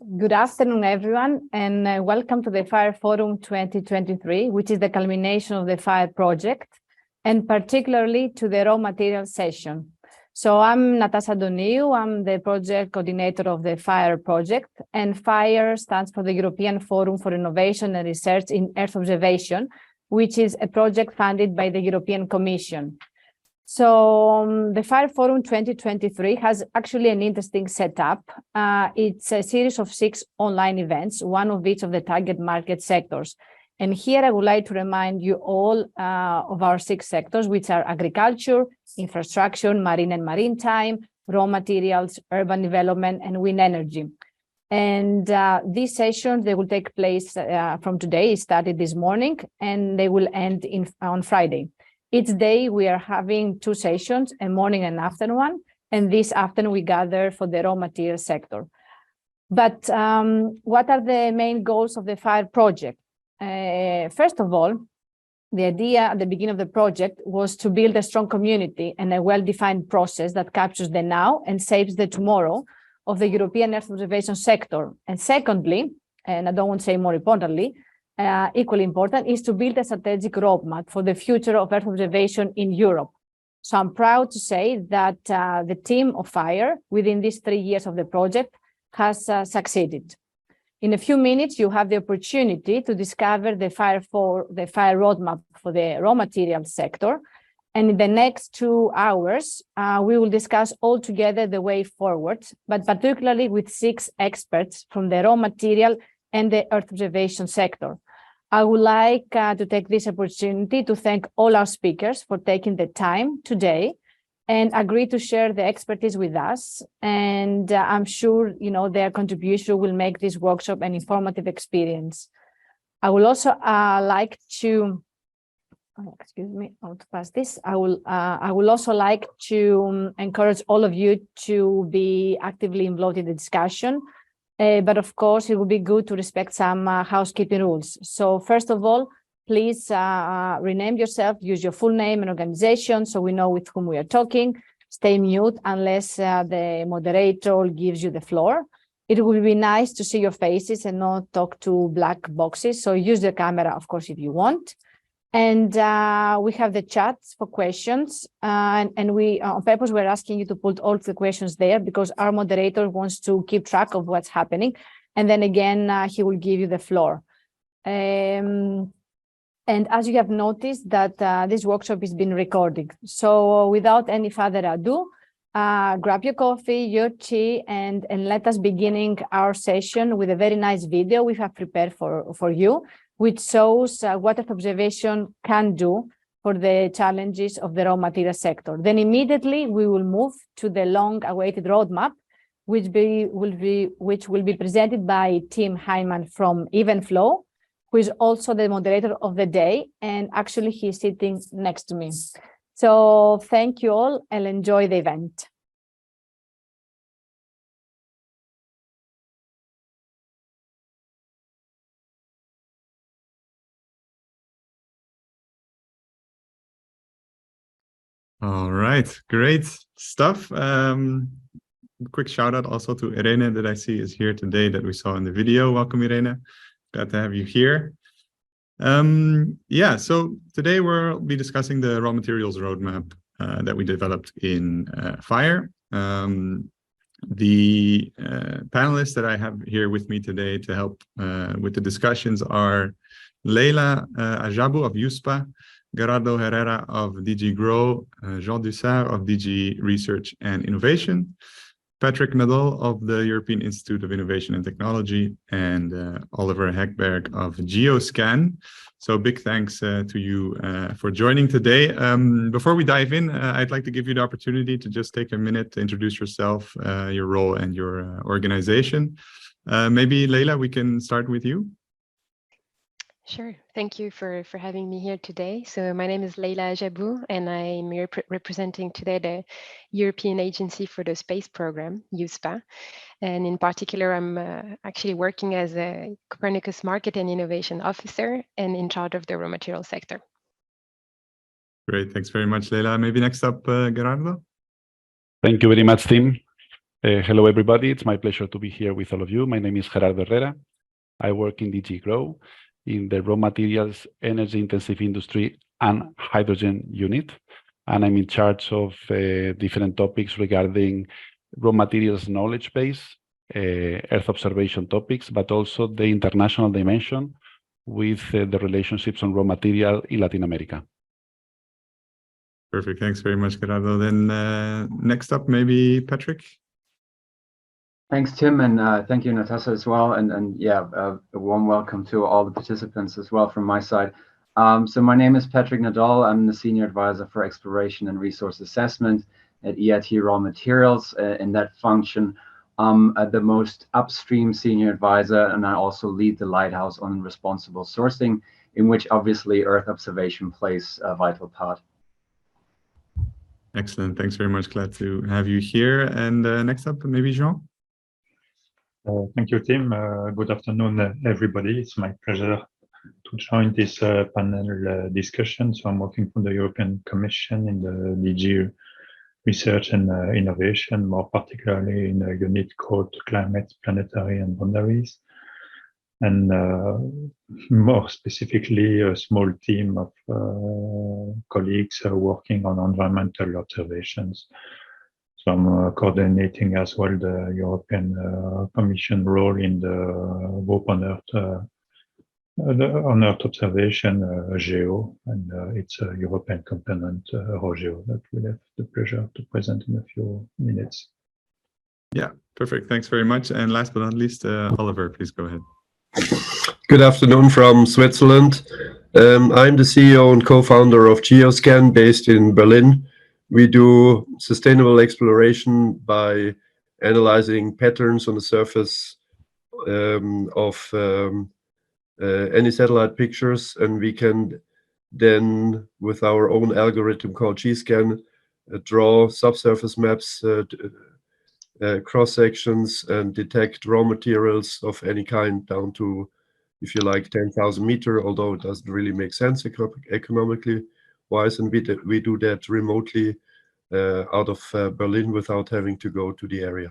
Good afternoon, everyone, and welcome to the FIRE Forum 2023, which is the culmination of the FIRE project, and particularly to the raw materials session. So I'm Natasha Doniou, I'm the project coordinator of the FIRE project, and FIRE stands for the European Forum for Innovation and Research in Earth Observation, which is a project funded by the European Commission. So the FIRE Forum 2023 has actually an interesting setup. It's a series of 6 online events, one of each of the target market sectors. And here I would like to remind you all of our 6 sectors, which are agriculture, infrastructure, marine and maritime, raw materials, urban development, and wind energy. And these sessions, they will take place from today, it started this morning, and they will end on Friday. Each day we are having 2 sessions, a morning and afternoon one, and this afternoon we gather for the raw material sector. But what are the main goals of the FIRE project? First of all, the idea at the beginning of the project was to build a strong community and a well-defined process that captures the now and shapes the tomorrow of the European Earth observation sector. And secondly, and I don't want to say more importantly, equally important, is to build a strategic roadmap for the future of Earth observation in Europe. So I'm proud to say that the team of FIRE, within these 3 years of the project, has succeeded. In a few minutes, you have the opportunity to discover the FIRE roadmap for the raw materials sector. And in the next 2 hours, we will discuss all together the way forward, but particularly with 6 experts from the raw material and the Earth observation sector. I would like to take this opportunity to thank all our speakers for taking the time today and agree to share the expertise with us. And I'm sure, their contribution will make this workshop an informative experience. I will also like to, excuse me, I want to pass this. I will also like to encourage all of you to be actively involved in the discussion. But of course, it would be good to respect some housekeeping rules. So first of all, please rename yourself, use your full name and organization so we know with whom we are talking. Stay mute unless the moderator gives you the floor. It would be nice to see your faces and not talk to black boxes. So use the camera, of course, if you want. And we have the chats for questions. And we, on purpose, we're asking you to put all the questions there because our moderator wants to keep track of what's happening. And then again, he will give you the floor. And as you have noticed that this workshop is being recorded. So without any further ado, grab your coffee, your tea, and let us beginning our session with a very nice video we have prepared for you, which shows what Earth observation can do for the challenges of the raw material sector. Then immediately we will move to the long-awaited roadmap, which will be presented by Tim Heijmann from Evenflow, who is also the moderator of the day, and actually he's sitting next to me. So thank you all and enjoy the event. All right, great stuff. Quick shout out also to Irene that I see is here today that we saw in the video. Welcome, Irene. Glad to have you here. Yeah, so today we'll be discussing the raw materials roadmap that we developed in FIRE. The panelists that I have here with me today to help with the discussions are Leïla Ajjabou of EUSPA, Gerardo Herrera of DG Grow, Jean Dusart of DG Research and Innovation, Patrick Nadoll of the European Institute of Innovation and Technology, and Oliver Haeggberg of GeoScan. So big thanks to you for joining today. Before we dive in, I'd like to give you the opportunity to just take a minute to introduce yourself, your role and your organization. Maybe Leïla, we can start with you. Sure. Thank you for having me here today. So my name is Leïla Ajjabou, and I'm representing today the European Agency for the Space Program, EUSPA. And in particular, I'm actually working as a Copernicus Market and Innovation Officer and in charge of the raw material sector. Great. Thanks very much, Leïla. Maybe next up, Gerardo. Thank you very much, Tim. Hello, everybody. It's my pleasure to be here with all of you. My name is Gerardo Herrera. I work in DG GROW in the raw materials, energy intensive industry and hydrogen unit. And I'm in charge of different topics regarding raw materials knowledge base, Earth observation topics, but also the international dimension with the relationships on raw material in Latin America. Perfect. Thanks very much, Gerardo. Then next up, maybe Patrick. Thanks, Tim, and thank you, Natasha, as well. And yeah, a warm welcome to all the participants as well from my side. So my name is Patrick Nadoll. I'm the Senior Advisor for Exploration and Resource Assessment at EIT RawMaterials. In that function, I'm the most upstream Senior Advisor, and I also lead the Lighthouse on Responsible Sourcing, in which obviously Earth observation plays a vital part. Excellent. Thanks very much. Glad to have you here. And next up, maybe Jean. Thank you, Tim. Good afternoon, everybody. It's my pleasure to join this panel discussion. So I'm working for the European Commission in the DG Research and Innovation, more particularly in a unit called Climate, Planetary and Boundaries. And more specifically, a small team of colleagues working on environmental observations. So I'm coordinating as well the European Commission role in the group on Earth observation, GEO, and it's a European component, ROGEO, that we'll have the pleasure to present in a few minutes. Yeah, perfect. Thanks very much. And last but not least, Oliver, please go ahead. Good afternoon from Switzerland. I'm the CEO and co-founder of GeoScan based in Berlin. We do sustainable exploration by analyzing patterns on the surface of any satellite pictures, and we can then, with our own algorithm called GScan, draw subsurface maps, cross sections, and detect raw materials of any kind down to, if you like, 10,000 meters, although it doesn't really make sense economically wise, and we do that remotely out of Berlin without having to go to the area.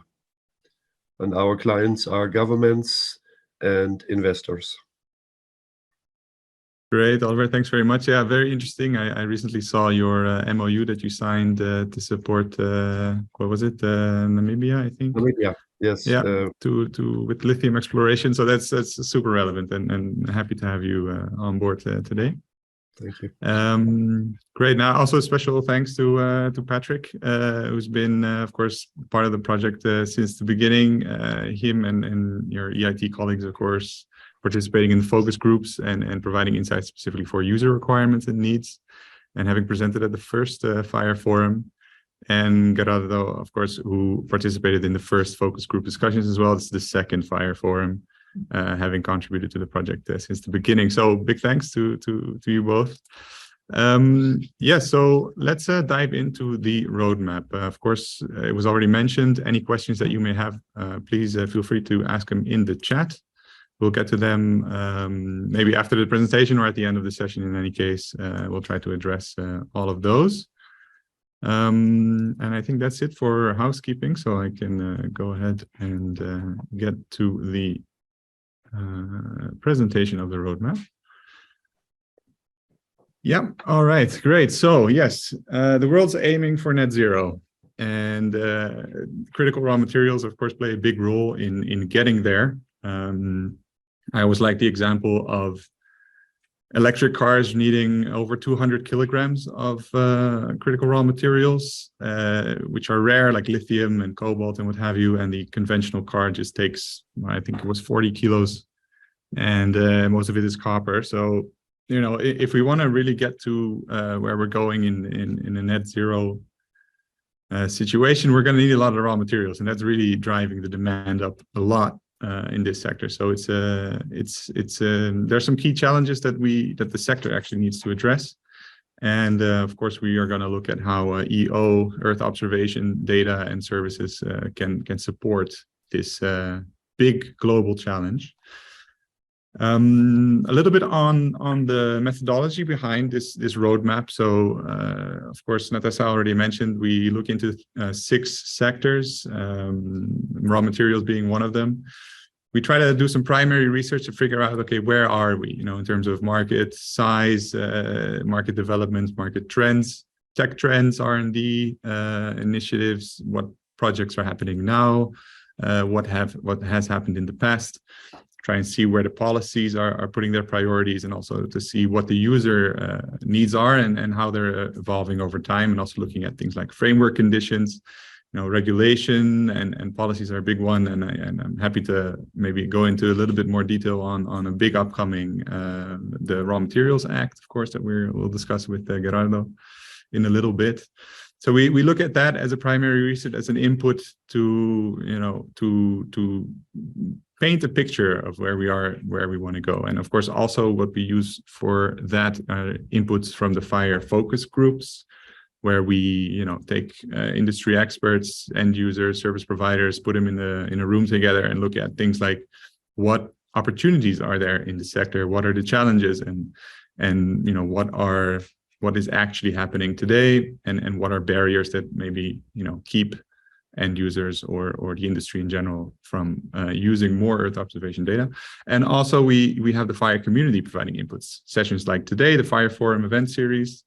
And our clients are governments and investors. Great, Oliver. Thanks very much. Yeah, very interesting. I recently saw your MOU that you signed to support, what was it, Namibia, I think? Namibia, yes. Yeah, with lithium exploration. So that's super relevant, and happy to have you on board today. Thank you. Great. Now, also special thanks to Patrick, who's been, of course, part of the project since the beginning. Him and your EIT colleagues, of course, participating in focus groups and providing insights specifically for user requirements and needs, and having presented at the first FIRE Forum. And Gerardo, of course, who participated in the first focus group discussions as well. It's the second FIRE Forum, having contributed to the project since the beginning. So big thanks to you both. Yeah, so let's dive into the roadmap. Of course, it was already mentioned. Any questions that you may have, please feel free to ask them in the chat. We'll get to them maybe after the presentation or at the end of the session. In any case, we'll try to address all of those. And I think that's it for housekeeping. So I can go ahead and get to the presentation of the roadmap. Yeah, all right, great. So yes, the world's aiming for net zero. And critical raw materials, of course, play a big role in getting there. I always like the example of electric cars needing over 200 kilograms of critical raw materials, which are rare, like lithium and cobalt and what have you. And the conventional car just takes, I think it was 40 kilos, and most of it is copper. So, you know, if we want to really get to where we're going in a net zero situation, we're going to need a lot of raw materials, and that's really driving the demand up a lot. In this sector. So there's some key challenges that the sector actually needs to address. And of course, we are going to look at how EO, Earth observation data and services can support this big global challenge. A little bit on the methodology behind this roadmap. So, of course, Natasha already mentioned, we look into 6 sectors, raw materials being one of them. We try to do some primary research to figure out, okay, where are we, in terms of market size, market developments, market trends, tech trends, R&D initiatives, what projects are happening now, what has happened in the past. Try and see where the policies are putting their priorities, and also to see what the user needs are and how they're evolving over time, and also looking at things like framework conditions. Regulation and policies are a big one, and I'm happy to maybe go into a little bit more detail on a big upcoming the Raw Materials Act, of course, that we'll discuss with Gerardo in a little bit. So we look at that as a primary research, as an input to to paint a picture of where we are, where we want to go. And of course, also what we use for that are inputs from the fire focus groups, where we take industry experts, end users, service providers, put them in a room together and look at things like what opportunities are there in the sector, what are the challenges, and what is actually happening today, and what are barriers that maybe keep end users or the industry in general from using more Earth observation data. And also we have the fire community providing inputs. Sessions like today, the Fire Forum event series,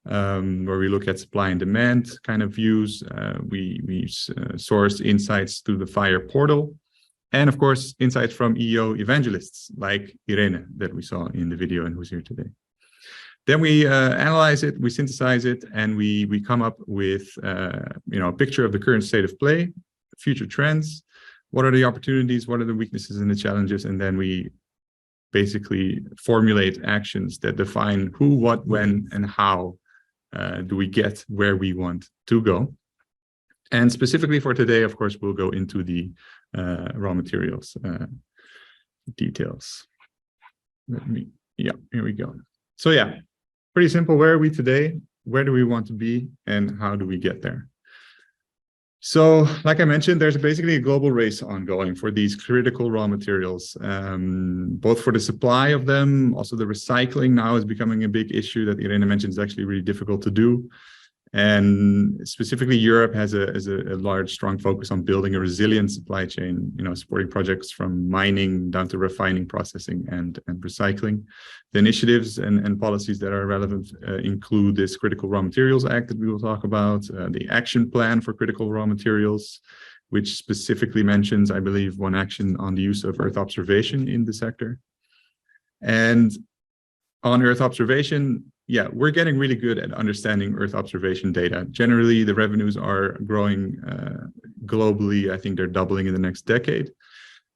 where we look at supply and demand kind of views. We source insights through the fire portal, and of course insights from EO evangelists like Irene that we saw in the video and who's here today. Then we analyze it, we synthesize it, and we come up with a picture of the current state of play, future trends, what are the opportunities, what are the weaknesses and the challenges, and then we basically formulate actions that define who, what, when, and how do we get where we want to go. And specifically for today, of course, we'll go into the raw materials details. Here we go. So yeah. Pretty simple. Where are we today? Where do we want to be? And how do we get there? So, like I mentioned, there's basically a global race ongoing for these critical raw materials, both for the supply of them, also the recycling now is becoming a big issue that Irene mentioned is actually really difficult to do. And specifically, Europe has a large, strong focus on building a resilient supply chain, supporting projects from mining down to refining, processing, and recycling. The initiatives and policies that are relevant include this Critical Raw Materials Act that we will talk about, the Action Plan for Critical Raw Materials, which specifically mentions, I believe, one action on the use of Earth observation in the sector. And on Earth observation, yeah, we're getting really good at understanding Earth observation data. Generally, the revenues are growing globally. I think they're doubling in the next decade.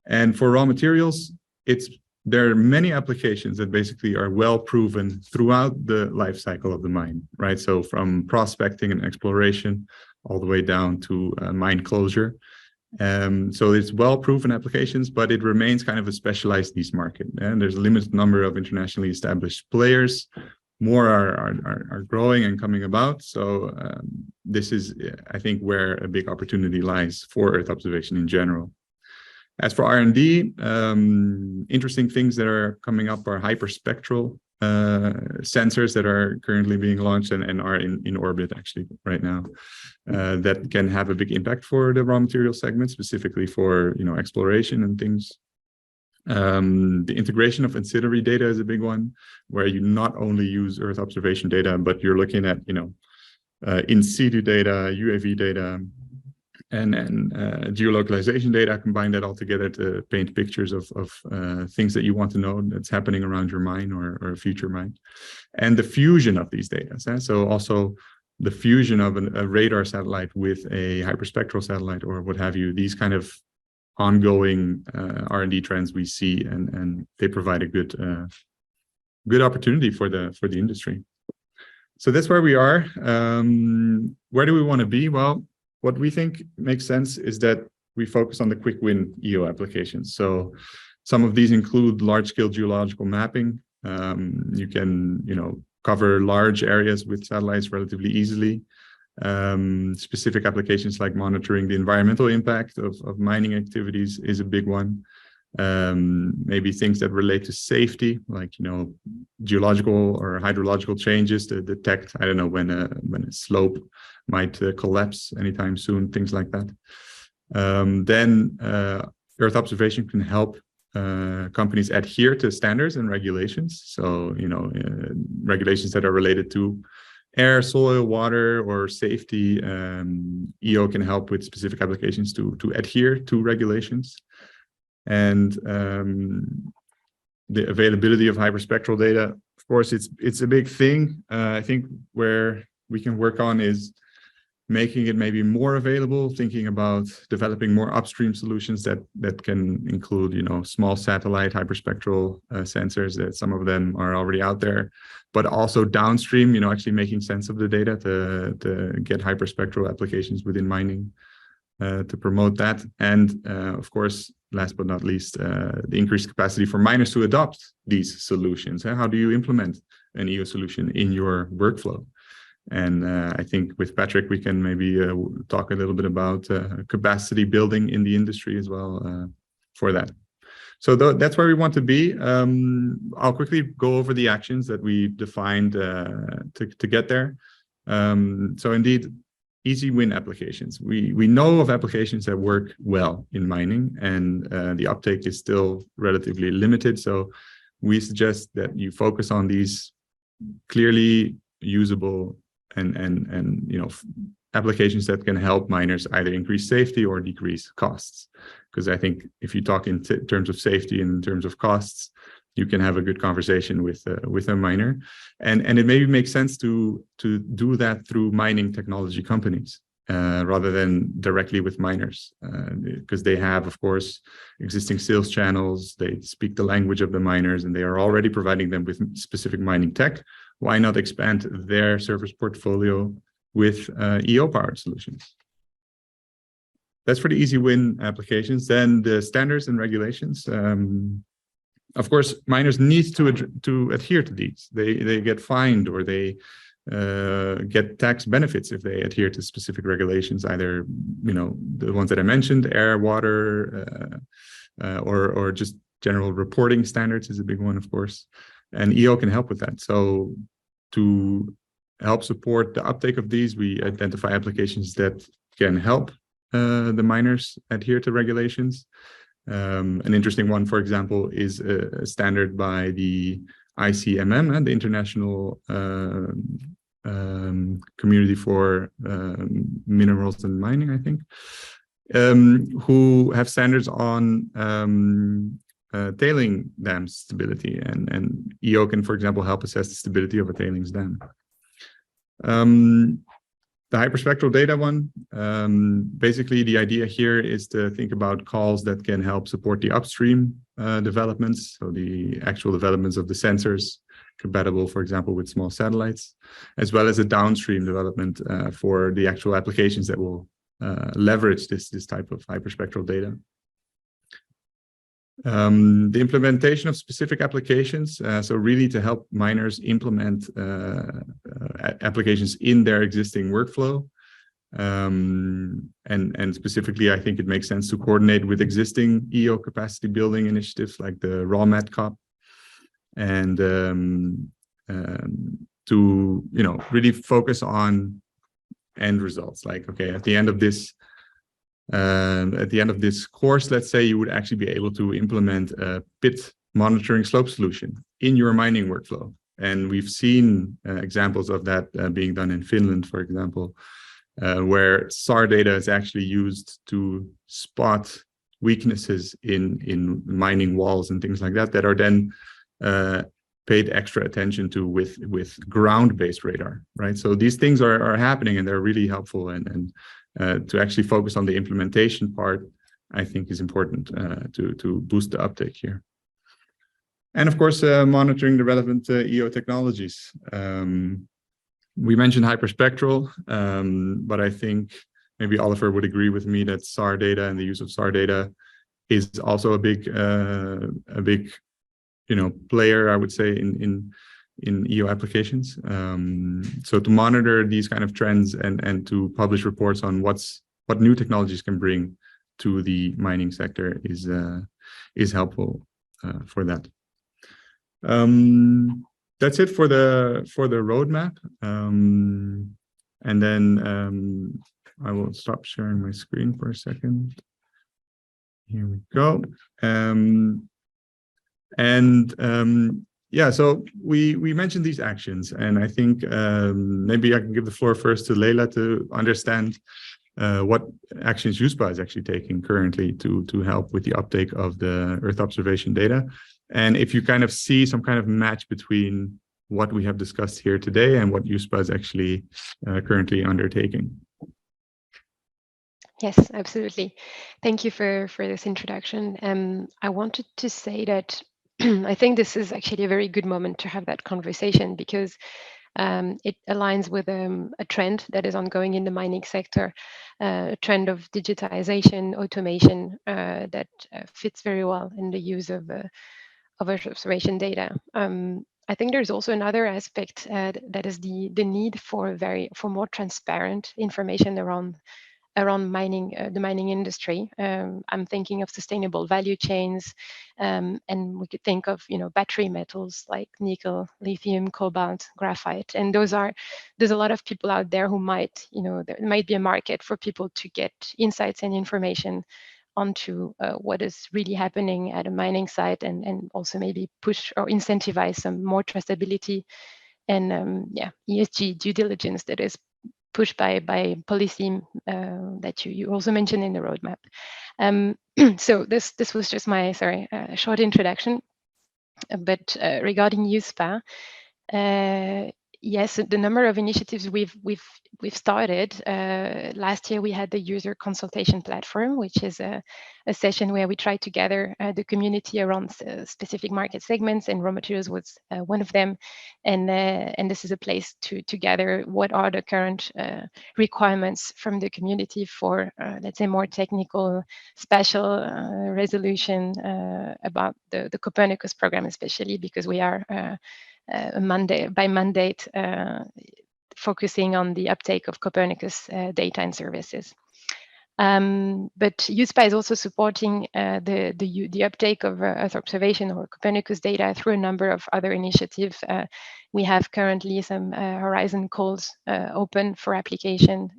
And for raw materials, there are many applications that basically are well proven throughout the life cycle of the mine, right? So from prospecting and exploration all the way down to mine closure. So it's well proven applications, but it remains kind of a specialized niche market. And there's a limited number of internationally established players. More are growing and coming about. So this is, I think, where a big opportunity lies for Earth observation in general. As for R&D, interesting things that are coming up are hyperspectral sensors that are currently being launched and are in orbit actually right now, that can have a big impact for the raw material segment, specifically for exploration and things. The integration of ancillary data is a big one, where you not only use Earth observation data, but you're looking at in situ data, UAV data, and geolocalization data, combine that all together to paint pictures of things that you want to know that's happening around your mine or a future mine. And the fusion of these data. So also the fusion of a radar satellite with a hyperspectral satellite or what have you, these kind of ongoing R&D trends we see, and they provide a good opportunity for the industry. So that's where we are. Where do we want to be? Well, what we think makes sense is that we focus on the quick win EO applications. So some of these include large-scale geological mapping. You can cover large areas with satellites relatively easily. Specific applications like monitoring the environmental impact of mining activities is a big one. maybe things that relate to safety, like geological or hydrological changes to detect, I don't know, when a slope might collapse anytime soon, things like that. Then Earth observation can help companies adhere to standards and regulations. So regulations that are related to air, soil, water, or safety. EO can help with specific applications to adhere to regulations. And the availability of hyperspectral data, of course, it's a big thing. I think where we can work on is making it maybe more available, thinking about developing more upstream solutions that can include, small satellite hyperspectral sensors. That some of them are already out there, but also downstream, actually making sense of the data to get hyperspectral applications within mining, to promote that. And of course, last but not least, the increased capacity for miners to adopt these solutions. How do you implement an EO solution in your workflow? And I think with Patrick, we can maybe talk a little bit about capacity building in the industry as well for that. So that's where we want to be. I'll quickly go over the actions that we defined to get there. So indeed, easy win applications. We know of applications that work well in mining, and the uptake is still relatively limited. So we suggest that you focus on these clearly usable and applications that can help miners either increase safety or decrease costs. Because I think if you talk in terms of safety and in terms of costs, you can have a good conversation with a miner, and it maybe makes sense to do that through mining technology companies rather than directly with miners, because they have, of course, existing sales channels. They speak the language of the miners, and they are already providing them with specific mining tech. Why not expand their service portfolio with EO-powered solutions? That's for the easy win applications. Then the standards and regulations. Of course, miners need to adhere to these. They get fined, or they get tax benefits if they adhere to specific regulations, either the ones that I mentioned, air, water, or just general reporting standards is a big one, of course. And EO can help with that. So to help support the uptake of these, we identify applications that can help the miners adhere to regulations. An interesting one, for example, is a standard by the ICMM, the International Community for Minerals and Mining, I think, who have standards on tailing dam stability, and EO can, for example, help assess the stability of a tailings dam. The hyperspectral data one, basically the idea here is to think about calls that can help support the upstream developments, so the actual developments of the sensors compatible, for example, with small satellites, as well as a downstream development for the actual applications that will leverage this type of hyperspectral data. The implementation of specific applications, so really to help miners implement applications in their existing workflow. And specifically, I think it makes sense to coordinate with existing EO capacity building initiatives like the RawMaterials, and to really focus on end results. Like, okay, at the end of this course, let's say you would actually be able to implement a pit monitoring slope solution in your mining workflow. And we've seen examples of that being done in Finland, for example, where SAR data is actually used to spot weaknesses in mining walls and things like that, that are then paid extra attention to with ground-based radar, right? So these things are happening, and they're really helpful, and to actually focus on the implementation part, I think, is important to boost the uptake here. And of course, monitoring the relevant EO technologies. We mentioned hyperspectral, but I think maybe Oliver would agree with me that SAR data and the use of SAR data is also a big player, I would say, in EO applications. So to monitor these kind of trends and to publish reports on what new technologies can bring to the mining sector is helpful for that. That's it for the roadmap. And then I will stop sharing my screen for a second. Here we go. Yeah, so we mentioned these actions, and I think maybe I can give the floor first to Leïla to understand what actions EUSPA is actually taking currently to help with the uptake of the Earth observation data. And if you kind of see some kind of match between what we have discussed here today and what EUSPA is actually currently undertaking. Yes, absolutely. Thank you for this introduction. I wanted to say that I think this is actually a very good moment to have that conversation, because it aligns with a trend that is ongoing in the mining sector, a trend of digitization, automation that fits very well in the use of Earth observation data. I think there's also another aspect that is the need for more transparent information around mining, the mining industry. I'm thinking of sustainable value chains, and we could think of battery metals like nickel, lithium, cobalt, graphite, and there's a lot of people out there who might there might be a market for people to get insights and information onto what is really happening at a mining site, and also maybe push or incentivize some more traceability and ESG due diligence that is pushed by policy that you also mentioned in the roadmap. So this was just my short introduction. But regarding EUSPA, yes, the number of initiatives we've started. Last year we had the user consultation platform, which is a session where we try to gather the community around specific market segments, and RawMaterials was one of them. And this is a place to gather what are the current requirements from the community for, let's say, more technical, special resolution about the Copernicus program, especially because we are by mandate focusing on the uptake of Copernicus data and services. But EUSPA is also supporting the uptake of Earth observation or Copernicus data through a number of other initiatives. We have currently some Horizon calls open for application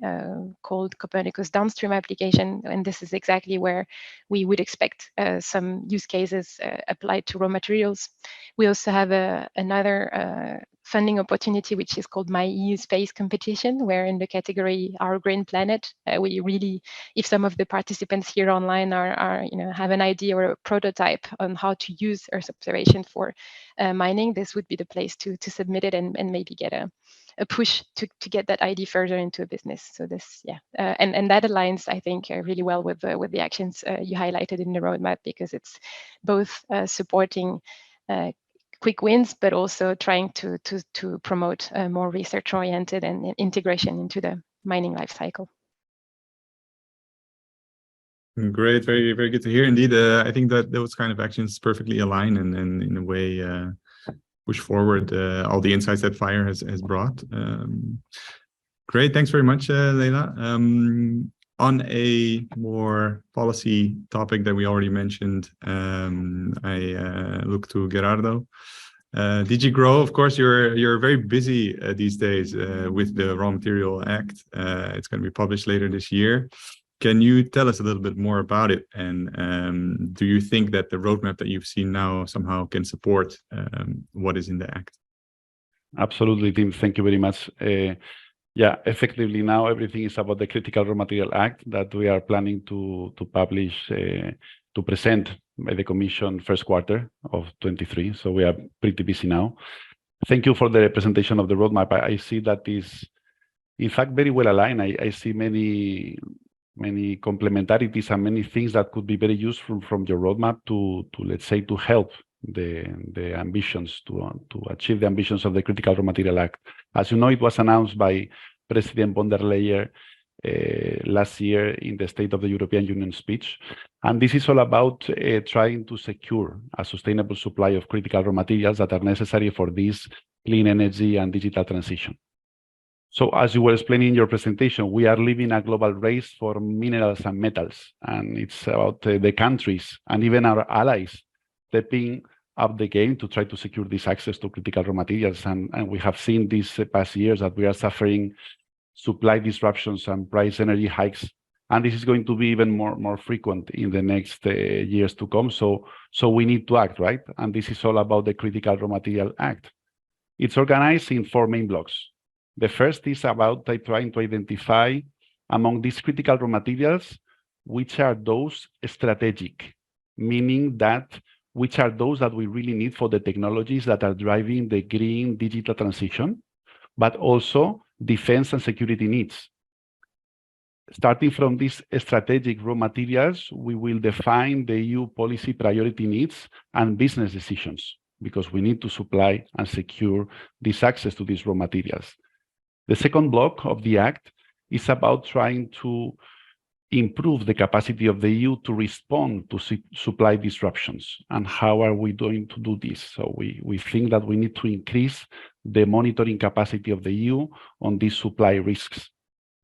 called Copernicus downstream application, and this is exactly where we would expect some use cases applied to RawMaterials. We also have another funding opportunity, which is called My EU Space Competition, where in the category Our Green Planet, we really, if some of the participants here online are have an idea or a prototype on how to use Earth observation for mining, this would be the place to submit it and maybe get a push to get that idea further into a business. So this, and that aligns, I think, really well with the actions you highlighted in the roadmap, because it's both supporting quick wins, but also trying to promote more research-oriented and integration into the mining life cycle. Great, very, very good to hear. Indeed, I think that those kind of actions perfectly align and in a way push forward all the insights that FIRE has brought. Great, thanks very much, Leïla. On a more policy topic that we already mentioned, I look to Gerardo. DG Grow, of course, you're very busy these days with the Raw Material Act. It's going to be published later this year. Can you tell us a little bit more about it? And do you think that the roadmap that you've seen now somehow can support what is in the Act? Absolutely, Tim. Thank you very much. Yeah, effectively now everything is about the Critical Raw Material Act that we are planning to publish, to present by the Commission first quarter of 23. So we are pretty busy now. Thank you for the presentation of the roadmap. I see that is, in fact, very well aligned. I see many complementarities and many things that could be very useful from your roadmap to let's say, to help the ambitions, to achieve the ambitions of the Critical Raw Material Act. As you know, it was announced by President von der Leyen last year in the State of the European Union speech. And this is all about trying to secure a sustainable supply of critical raw materials that are necessary for this clean energy and digital transition. So as you were explaining in your presentation, we are living a global race for minerals and metals, and it's about the countries and even our allies stepping up the game to try to secure this access to critical raw materials. And we have seen these past years that we are suffering supply disruptions and price energy hikes. And this is going to be even more frequent in the next years to come. So we need to act, right? And this is all about the Critical Raw Material Act. It's organized in 4 main blocks. The first is about trying to identify among these critical raw materials, which are those strategic, meaning that which are those that we really need for the technologies that are driving the green digital transition, but also defense and security needs. Starting from these strategic raw materials, we will define the EU policy priority needs and business decisions, because we need to supply and secure this access to these raw materials. The second block of the Act is about trying to improve the capacity of the EU to respond to supply disruptions. And how are we going to do this? So we think that we need to increase the monitoring capacity of the EU on these supply risks.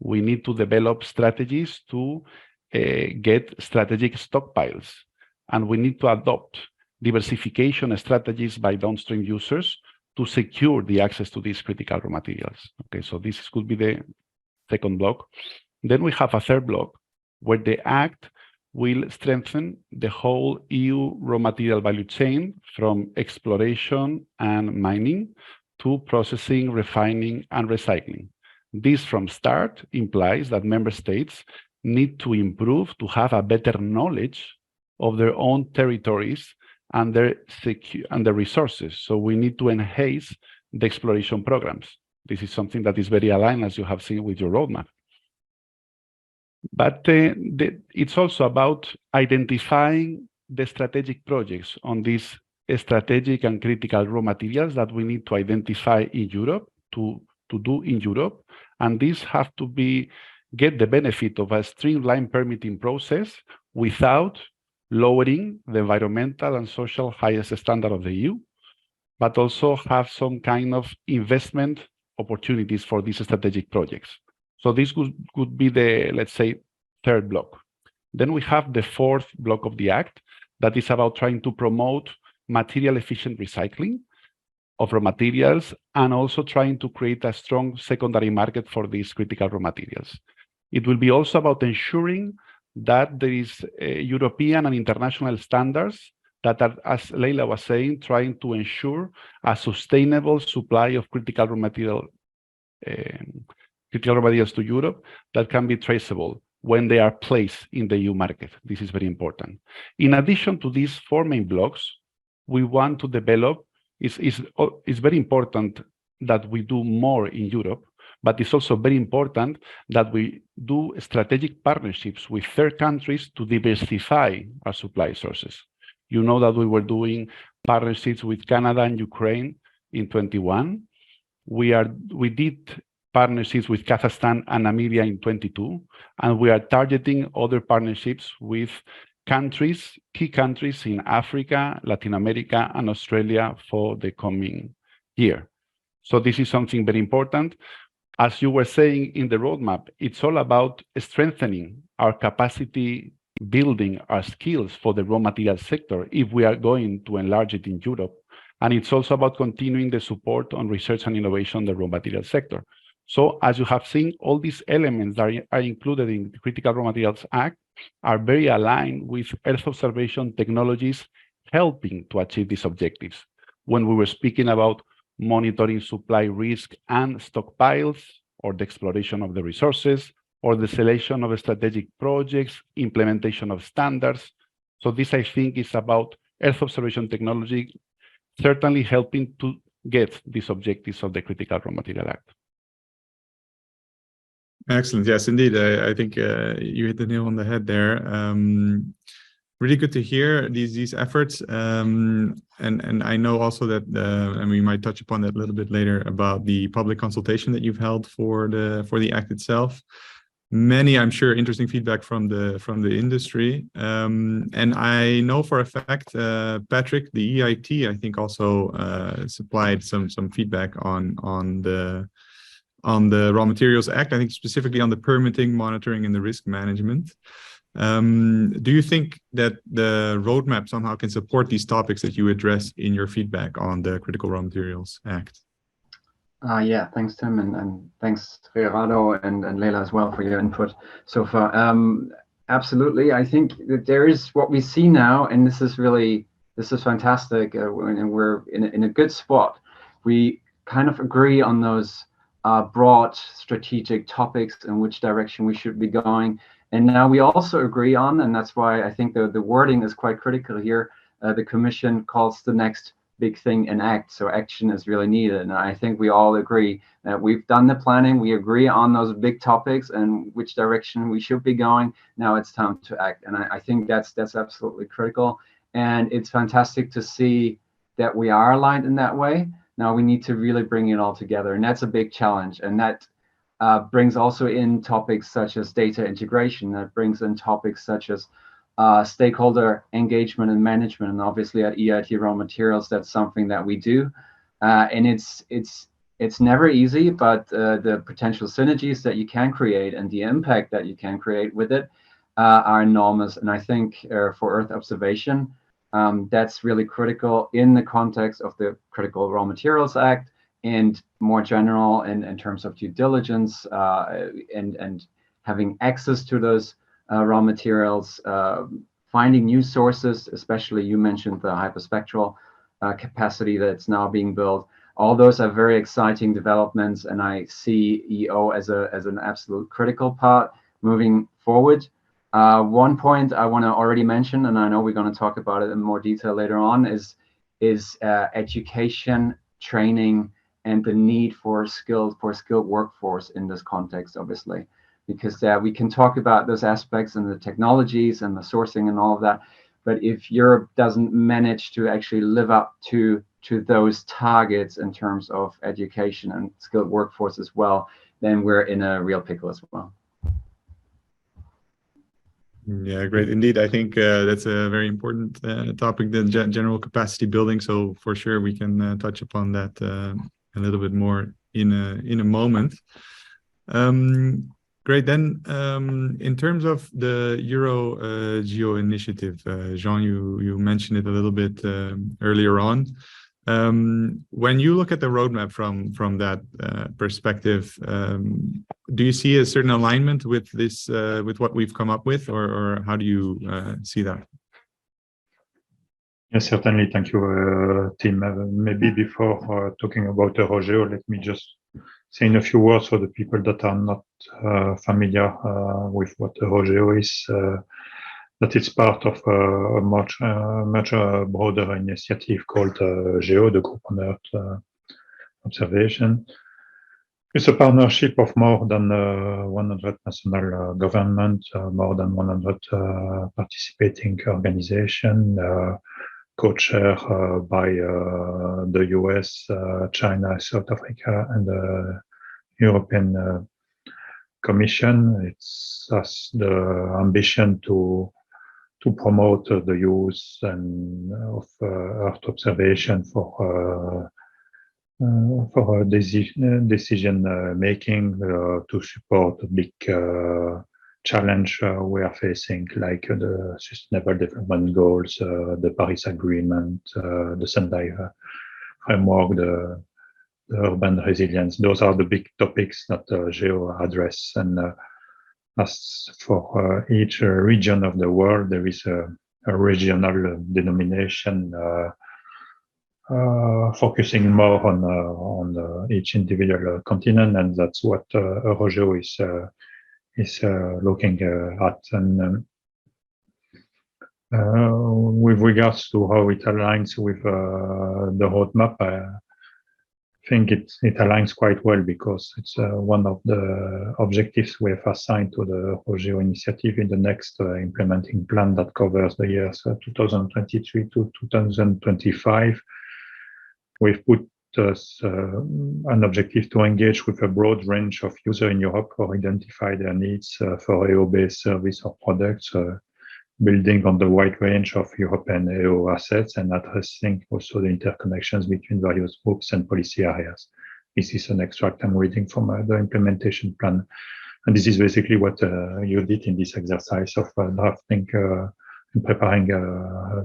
We need to develop strategies to get strategic stockpiles. And we need to adopt diversification strategies by downstream users to secure the access to these critical raw materials. Okay, so this could be the second block. Then we have a third block where the Act will strengthen the whole EU raw material value chain from exploration and mining to processing, refining, and recycling. This from start implies that member states need to improve to have a better knowledge of their own territories and their resources. So we need to enhance the exploration programs. This is something that is very aligned, as you have seen with your roadmap. But it's also about identifying the strategic projects on these strategic and critical raw materials that we need to identify in Europe, to do in Europe. And these have to get the benefit of a streamlined permitting process without lowering the environmental and social highest standard of the EU, but also have some kind of investment opportunities for these strategic projects. So this could be the, let's say, third block. Then we have the fourth block of the Act that is about trying to promote material efficient recycling of raw materials and also trying to create a strong secondary market for these critical raw materials. It will be also about ensuring that there is European and international standards that are, as Leïla was saying, trying to ensure a sustainable supply of critical raw materials to Europe that can be traceable when they are placed in the EU market. This is very important. In addition to these 4 main blocks, we want to develop, it's very important that we do more in Europe, but it's also very important that we do strategic partnerships with third countries to diversify our supply sources. You know that we were doing partnerships with Canada and Ukraine in 21. We did partnerships with Kazakhstan and Namibia in 22, and we are targeting other partnerships with key countries in Africa, Latin America, and Australia for the coming year. So this is something very important. As you were saying in the roadmap, it's all about strengthening our capacity, building our skills for the raw material sector if we are going to enlarge it in Europe. And it's also about continuing the support on research and innovation in the raw material sector. So as you have seen, all these elements that are included in the Critical Raw Materials Act are very aligned with Earth observation technologies helping to achieve these objectives. When we were speaking about monitoring supply risk and stockpiles, or the exploration of the resources, or the selection of strategic projects, implementation of standards. So this, I think, is about Earth observation technology certainly helping to get these objectives of the Critical Raw Material Act. Excellent. Yes, indeed. I think you hit the nail on the head there. Really good to hear these efforts. And I know also that, and we might touch upon that a little bit later, about the public consultation that you've held for the Act itself. Many, I'm sure, interesting feedback from the industry. And I know for a fact, Patrick, the EIT, I think also supplied some feedback on on the Raw Materials Act, I think specifically on the permitting, monitoring, and the risk management. Do you think that the roadmap somehow can support these topics that you address in your feedback on the Critical Raw Materials Act? Yeah, thanks, Tim, and thanks, Gerardo and Leïla as well for your input so far. Absolutely, I think that there is what we see now, and this is fantastic, and we're in a good spot. We kind of agree on those broad strategic topics in which direction we should be going. And now we also agree on, and that's why I think the wording is quite critical here. The Commission calls the next big thing an act, so action is really needed. And I think we all agree that we've done the planning, we agree on those big topics and which direction we should be going. Now it's time to act, and I think that's absolutely critical. And it's fantastic to see that we are aligned in that way. Now we need to really bring it all together, and that's a big challenge. And that brings also in topics such as data integration, that brings in topics such as stakeholder engagement and management. And obviously at EIT Raw Materials, that's something that we do. And it's never easy, but the potential synergies that you can create and the impact that you can create with it are enormous. And I think for Earth observation, that's really critical in the context of the Critical Raw Materials Act, and more general in terms of due diligence and having access to those raw materials, finding new sources, especially you mentioned the hyperspectral capacity that's now being built. All those are very exciting developments, and I see EO as an absolute critical part moving forward. One point I want to already mention, and I know we're going to talk about it in more detail later on, is education, training, and the need for skilled workforce in this context, obviously, because we can talk about those aspects and the technologies and the sourcing and all of that, but if Europe doesn't manage to actually live up to those targets in terms of education and skilled workforce as well, then we're in a real pickle as well. Yeah, great. Indeed, I think that's a very important topic, the general capacity building. So for sure, we can touch upon that a little bit more in a moment. Great. Then, in terms of the Euro Geo initiative, Jean, you mentioned it a little bit earlier on. When you look at the roadmap from that perspective, do you see a certain alignment with this, with what we've come up with, or how do you see that? Yes, certainly. Thank you, Tim. Maybe before talking about EuroGeo, let me just say in a few words for the people that are not familiar with what EuroGeo is, that it's part of a much broader initiative called GEO, the Group on Earth Observation. It's a partnership of more than 100 national governments, more than 100 participating organizations, co-chaired by the US, China, South Africa, and the European Commission. It's has the ambition to promote the use of Earth observation for decision making, to support a big challenge we are facing, like the Sustainable Development Goals, the Paris Agreement, the Sendai framework, the urban resilience. Those are the big topics that GEO address. And as for each region of the world, there is a regional denomination focusing more on each individual continent, and that's what EuroGeo is looking at. And with regards to how it aligns with the roadmap, I think it aligns quite well, because it's one of the objectives we have assigned to the EuroGeo initiative in the next implementing plan that covers the years 2023 to 2025. We've put an objective to engage with a broad range of users in Europe or identify their needs for EO-based service or products, building on the wide range of European EO assets and addressing also the interconnections between various groups and policy areas. this is an extract I'm reading from the implementation plan. And this is basically what you did in this exercise of drafting and preparing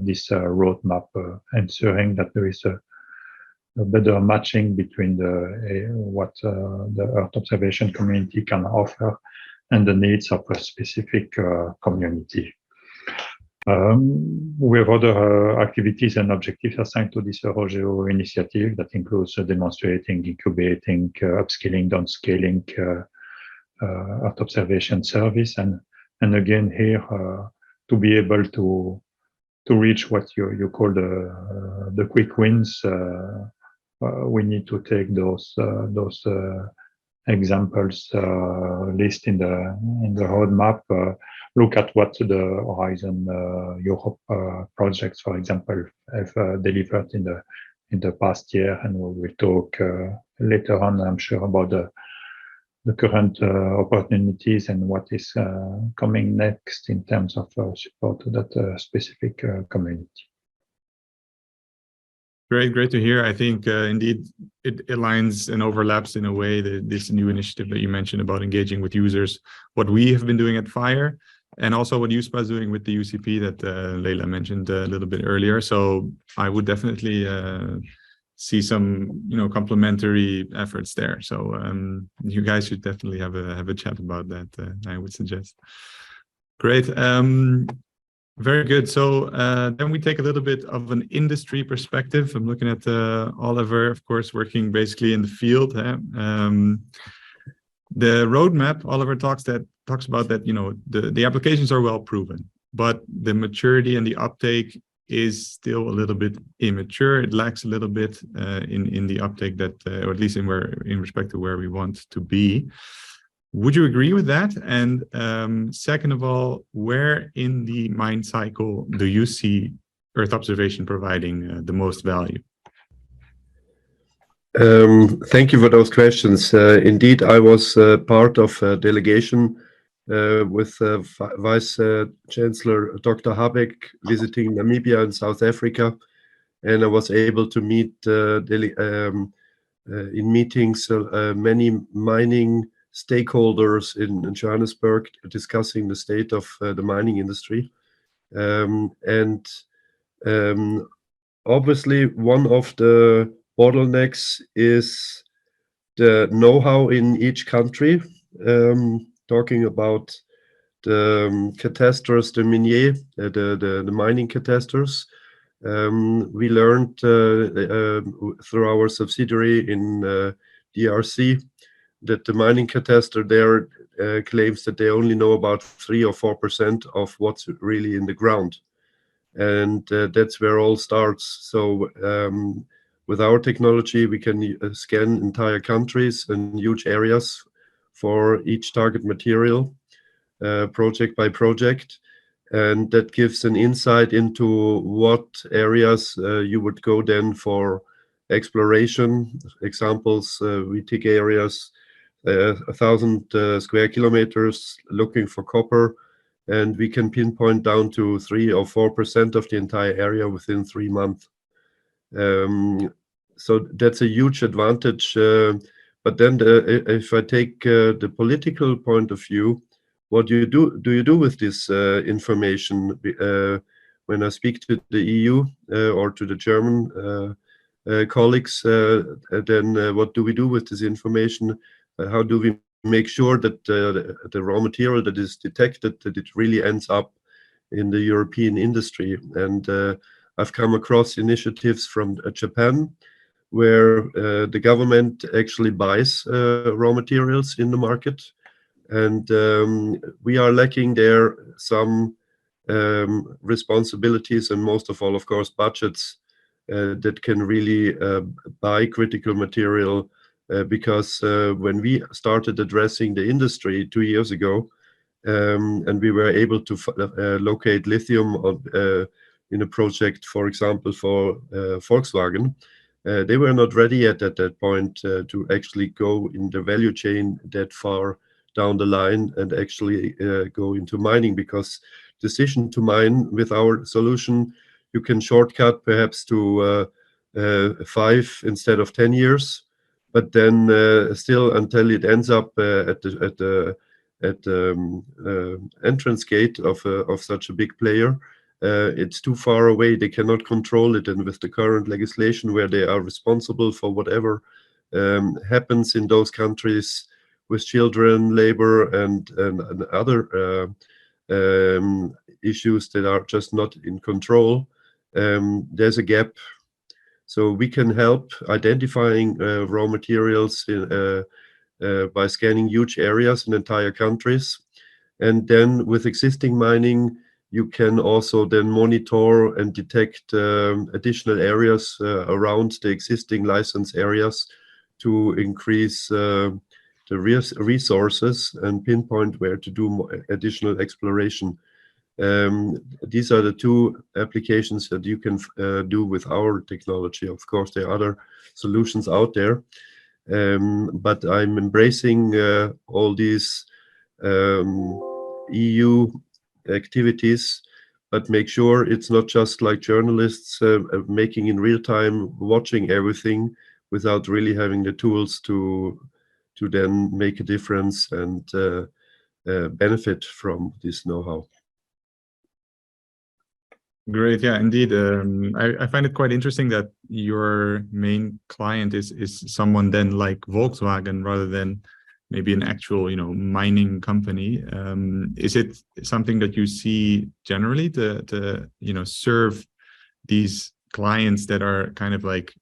this roadmap, ensuring that there is a better matching between what the Earth observation community can offer and the needs of a specific community. We have other activities and objectives assigned to this RoGeo initiative that includes demonstrating, incubating, upskilling, downscaling Earth observation service, and again here to be able to reach what you call the quick wins. We need to take those examples list in the roadmap. Look at what the Horizon Europe projects, for example, have delivered in the past year, and we will talk later on, I'm sure, about the current opportunities and what is coming next in terms of support to that specific community. Great to hear. I think indeed it aligns and overlaps in a way this new initiative that you mentioned about engaging with users, what we have been doing at FIRE, and also what EUSPA is doing with the UCP that Leïla mentioned a little bit earlier. So I would definitely see some complementary efforts there. So you guys should definitely have a chat about that. I would suggest. Great. Very good. So then we take a little bit of an industry perspective. I'm looking at Oliver, of course, working basically in the field. The roadmap, Oliver talks about that, the applications are well proven, but the maturity and the uptake is still a little bit immature. It lacks a little bit in the uptake that, or at least in respect to where we want to be. Would you agree with that? And second of all, where in the mine cycle do you see Earth observation providing the most value? Thank you for those questions. Indeed, I was part of a delegation with Vice Chancellor Dr. Haeggberg visiting Namibia and South Africa, and I was able to meet in meetings many mining stakeholders in Johannesburg discussing the state of the mining industry. Obviously, one of the bottlenecks is the know-how in each country. Talking about the catasters, the minier, the mining catasters. We learned through our subsidiary in EARSC that the mining cataster there claims that they only know about 3 or 4% of what's really in the ground. And that's where all starts. So with our technology, we can scan entire countries and huge areas for each target material, project by project. And that gives an insight into what areas you would go then for exploration. Examples, we take areas 1,000 square kilometers looking for copper, and we can pinpoint down to 3 or 4% of the entire area within 3 months. So that's a huge advantage. But then if I take the political point of view, what do you do with this information? When I speak to the EU or to the German colleagues, then what do we do with this information? How do we make sure that the raw material that is detected, that it really ends up in the European industry? And I've come across initiatives from Japan, where the government actually buys raw materials in the market. And we are lacking there some responsibilities and most of all, of course, budgets that can really buy critical material. Because when we started addressing the industry 2 years ago, and we were able to locate lithium in a project, for example, for Volkswagen, they were not ready yet at that point to actually go in the value chain that far down the line and actually go into mining, because decision to mine with our solution, you can shortcut perhaps to 5 instead of 10 years. but then still until it ends up at the entrance gate of such a big player, it's too far away. They cannot control it, and with the current legislation where they are responsible for whatever happens in those countries with children labor and other issues that are just not in control, there's a gap. So we can help identifying raw materials by scanning huge areas in entire countries. And then with existing mining, you can also then monitor and detect additional areas around the existing license areas to increase the resources and pinpoint where to do additional exploration. These are the two applications that you can do with our technology. Of course, there are other solutions out there, but I'm embracing all these EU activities, but make sure it's not just like journalists making in real time, watching everything without really having the tools to then make a difference and benefit from this know-how. Great, yeah, indeed. I find it quite interesting that your main client is someone then like Volkswagen rather than maybe an actual, mining company. Is it something that you see generally to serve these clients that are kind of like,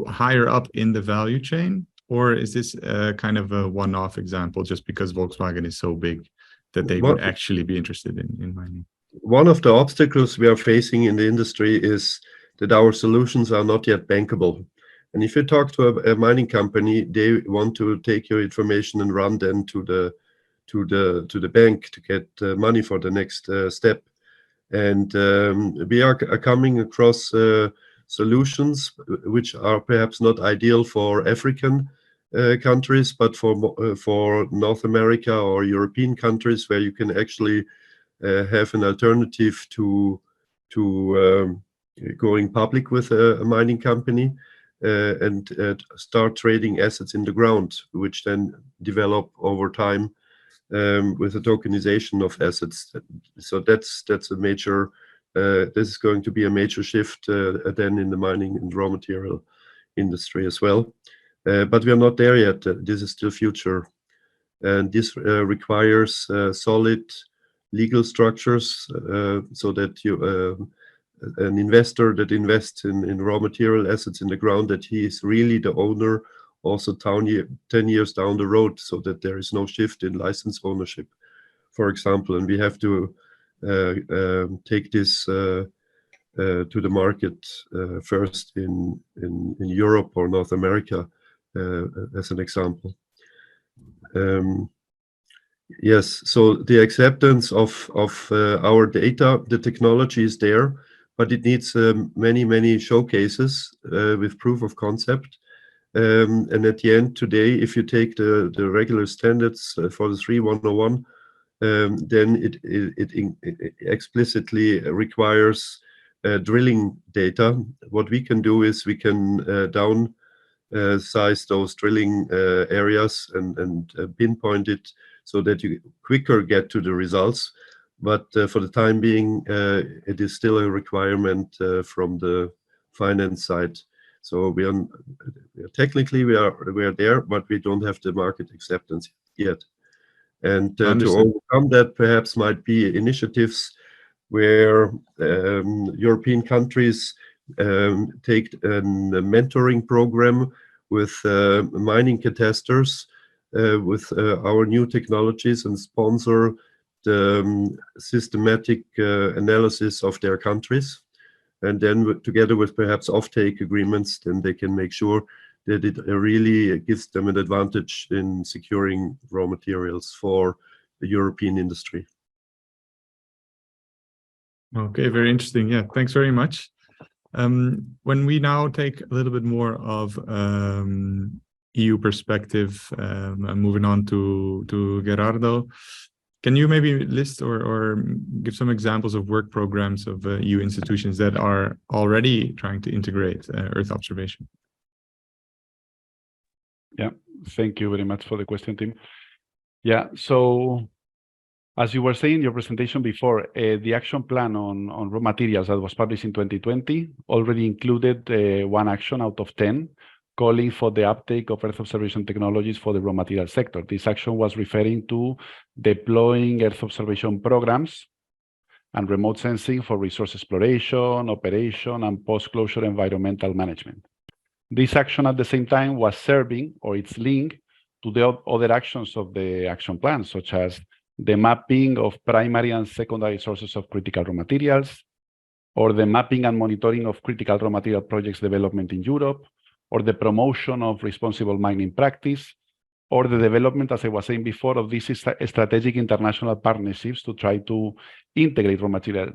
higher up in the value chain? Or is this kind of a one-off example just because Volkswagen is so big that they would actually be interested in mining? One of the obstacles we are facing in the industry is that our solutions are not yet bankable. And if you talk to a mining company, they want to take your information and run then to the bank to get money for the next step. And we are coming across solutions which are perhaps not ideal for African countries, but for North America or European countries where you can actually have an alternative to going public with a mining company and start trading assets in the ground, which then develop over time with the tokenization of assets. So that's a major. This is going to be a major shift then in the mining and raw material industry as well. But we are not there yet. This is still future, and this requires solid legal structures so that an investor that invests in raw material assets in the ground, that he is really the owner also 10 years down the road, so that there is no shift in license ownership, for example. And we have to take this to the market first in Europe or North America as an example. Yes, so the acceptance of our data, the technology is there, but it needs many showcases with proof of concept. And at the end today, if you take the regular standards for the 3101, then it explicitly requires drilling data. What we can do is we can size those drilling areas and pinpoint it so that you quicker get to the results. But for the time being, it is still a requirement from the finance side. So technically we are there, but we don't have the market acceptance yet. And to overcome that, perhaps might be initiatives where European countries take a mentoring program with mining catasters with our new technologies and sponsor the systematic analysis of their countries. And then together with perhaps offtake agreements, then they can make sure that it really gives them an advantage in securing raw materials for the European industry. Okay, very interesting. Yeah, thanks very much. When we now take a little bit more of EU perspective, moving on to Gerardo, can you maybe list or give some examples of work programs of EU institutions that are already trying to integrate Earth observation? Yeah, thank you very much for the question, Tim. Yeah, so as you were saying in your presentation before, the action plan on raw materials that was published in 2020 already included one action out of 10 calling for the uptake of Earth observation technologies for the raw material sector. This action was referring to deploying Earth observation programs and remote sensing for resource exploration, operation, and post-closure environmental management. This action at the same time was serving, or its link, to the other actions of the action plan, such as the mapping of primary and secondary sources of critical raw materials, or the mapping and monitoring of critical raw material projects development in Europe, or the promotion of responsible mining practice, or the development, as I was saying before, of these strategic international partnerships to try to integrate raw material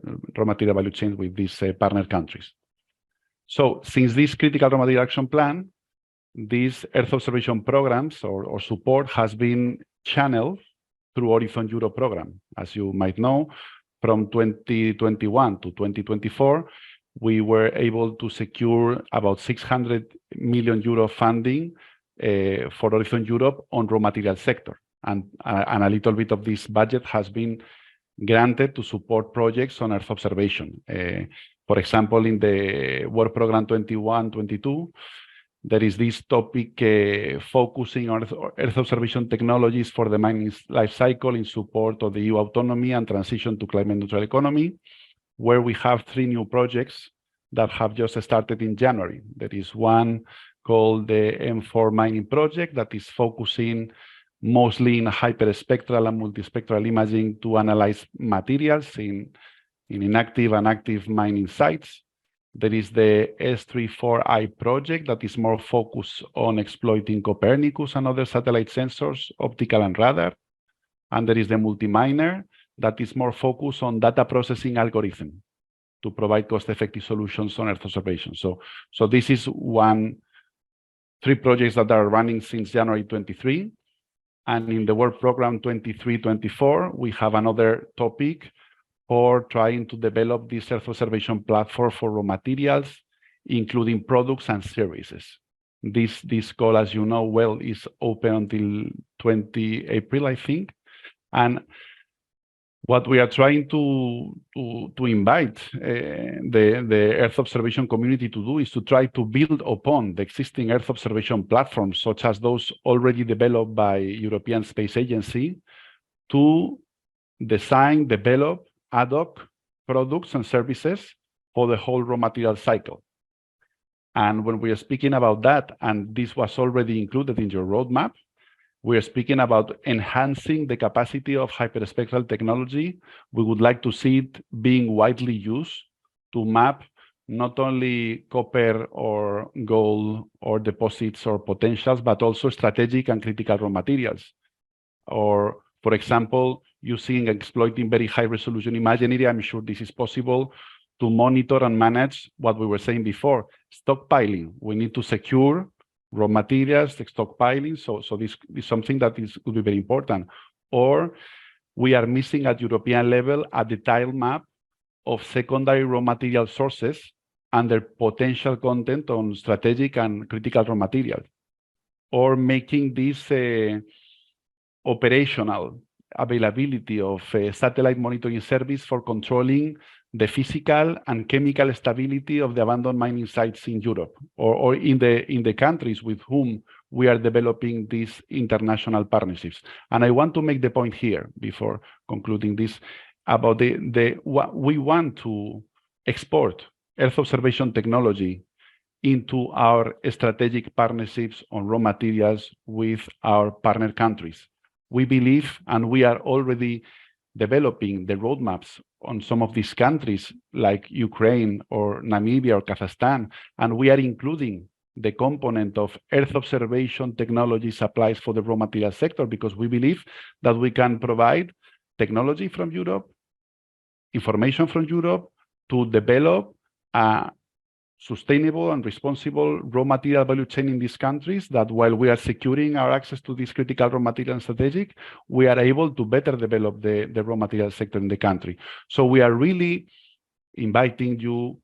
value chains with these partner countries. So since this critical raw material action plan, these Earth observation programs or support has been channeled through Horizon Europe program. As you might know, from 2021 to 2024, we were able to secure about 600 million euro funding for Horizon Europe on raw material sector. And a little bit of this budget has been granted to support projects on Earth observation. For example, in the work program 21-22, there is this topic focusing on Earth observation technologies for the mining life cycle in support of the EU autonomy and transition to climate neutral economy, where we have 3 new projects that have just started in January. There is one called the M4 mining project that is focusing mostly in hyperspectral and multispectral imaging to analyze materials in inactive and active mining sites. There is the S34I project that is more focused on exploiting Copernicus and other satellite sensors, optical and radar. And there is the multi-miner that is more focused on data processing algorithm to provide cost-effective solutions on Earth observation. So this is 3 projects that are running since January 23. And in the work program 23-24, we have another topic for trying to develop this Earth observation platform for raw materials, including products and services. This call, as you know well, is open until 20 April, I think. And what we are trying to invite the Earth observation community to do is to try to build upon the existing Earth observation platforms, such as those already developed by European Space Agency, to design, develop ad hoc products and services for the whole raw material cycle. And when we are speaking about that, and this was already included in your roadmap, we are speaking about enhancing the capacity of hyperspectral technology. We would like to see it being widely used to map not only copper or gold or deposits or potentials, but also strategic and critical raw materials. Or, for example, using exploiting very high resolution imagery, I'm sure this is possible to monitor and manage what we were saying before, stockpiling. We need to secure raw materials, stockpiling. So this is something that could be very important. Or we are missing at European level a detailed map of secondary raw material sources and their potential content on strategic and critical raw materials. Or making this operational availability of a satellite monitoring service for controlling the physical and chemical stability of the abandoned mining sites in Europe or in the countries with whom we are developing these international partnerships. And I want to make the point here before concluding this about what we want to export Earth observation technology into our strategic partnerships on raw materials with our partner countries. We believe, and we are already developing the roadmaps on some of these countries like Ukraine or Namibia or Kazakhstan, and we are including the component of Earth observation technology supplies for the raw material sector because we believe that we can provide technology from Europe, information from Europe to develop a sustainable and responsible raw material value chain in these countries that while we are securing our access to this critical raw material and strategic, we are able to better develop the raw material sector in the country. So we are really inviting you,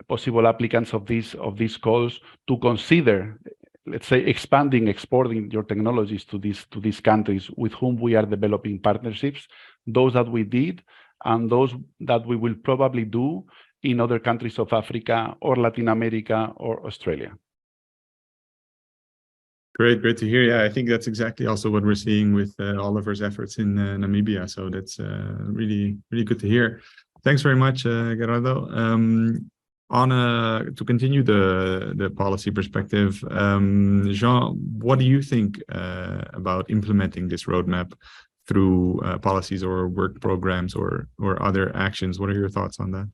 possible applicants of these calls, to consider let's say, expanding, exporting your technologies to these countries with whom we are developing partnerships, those that we did and those that we will probably do in other countries of Africa or Latin America or Australia. Great to hear. Yeah, I think that's exactly also what we're seeing with Oliver's efforts in Namibia. So that's really good to hear. Thanks very much, Gerardo. To continue the policy perspective, Jean, what do you think about implementing this roadmap through policies or work programs or other actions? What are your thoughts on that?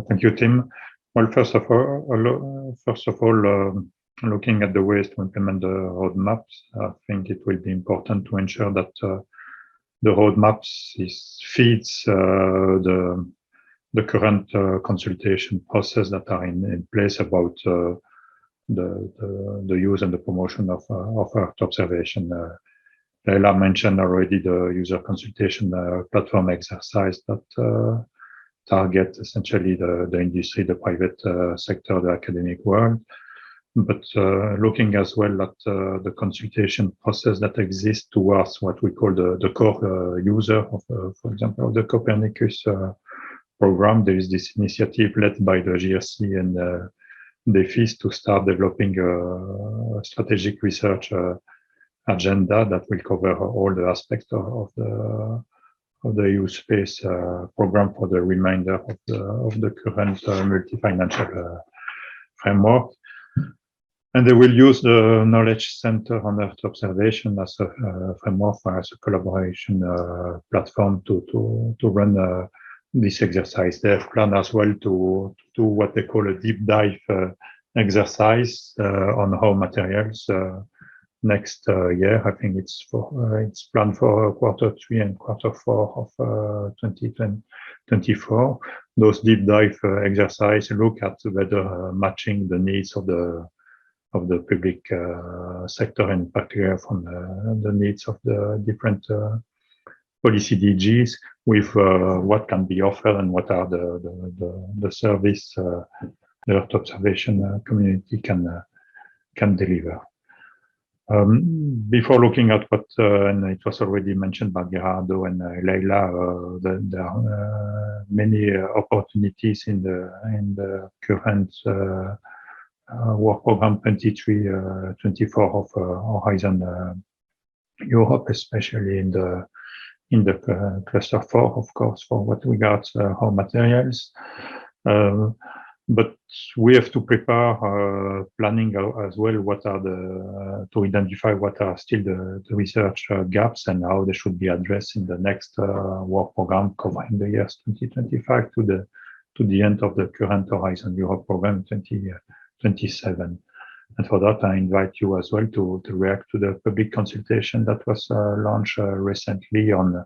Thank you, Tim. Well, first of all, looking at the ways to implement the roadmaps, I think it will be important to ensure that the roadmaps feeds the current consultation process that are in place about the use and the promotion of Earth observation. Leïla mentioned already the user consultation platform exercise that target essentially the industry, the private sector, the academic world, but looking as well at the consultation process that exists towards what we call the core user of, for example, of the Copernicus program. There is this initiative led by the GRC and DEFIS to start developing a strategic research agenda that will cover all the aspects of the EU space program for the remainder of the current multi-financial framework. And they will use the Knowledge Center on Earth Observation as a framework, as a collaboration platform to run this exercise. They have planned as well to do what they call a deep dive exercise on RawMaterials next year. I think it's planned for Q3 and Q4 of 2024. Those deep dive exercise look at whether matching the needs of the public sector, in particular from the needs of the different policy DGs with what can be offered and what are the service the Earth observation community can deliver. Before looking at what, and it was already mentioned by Gerardo and Leïla, there are many opportunities in the current work program 23-24 of Horizon Europe, especially in the cluster 4, of course, for what regards RawMaterials. But we have to prepare planning as well. What are to identify what are still the research gaps and how they should be addressed in the next work program covering the years 2025 to the end of the current Horizon Europe program 2027. And for that, I invite you as well to react to the public consultation that was launched recently on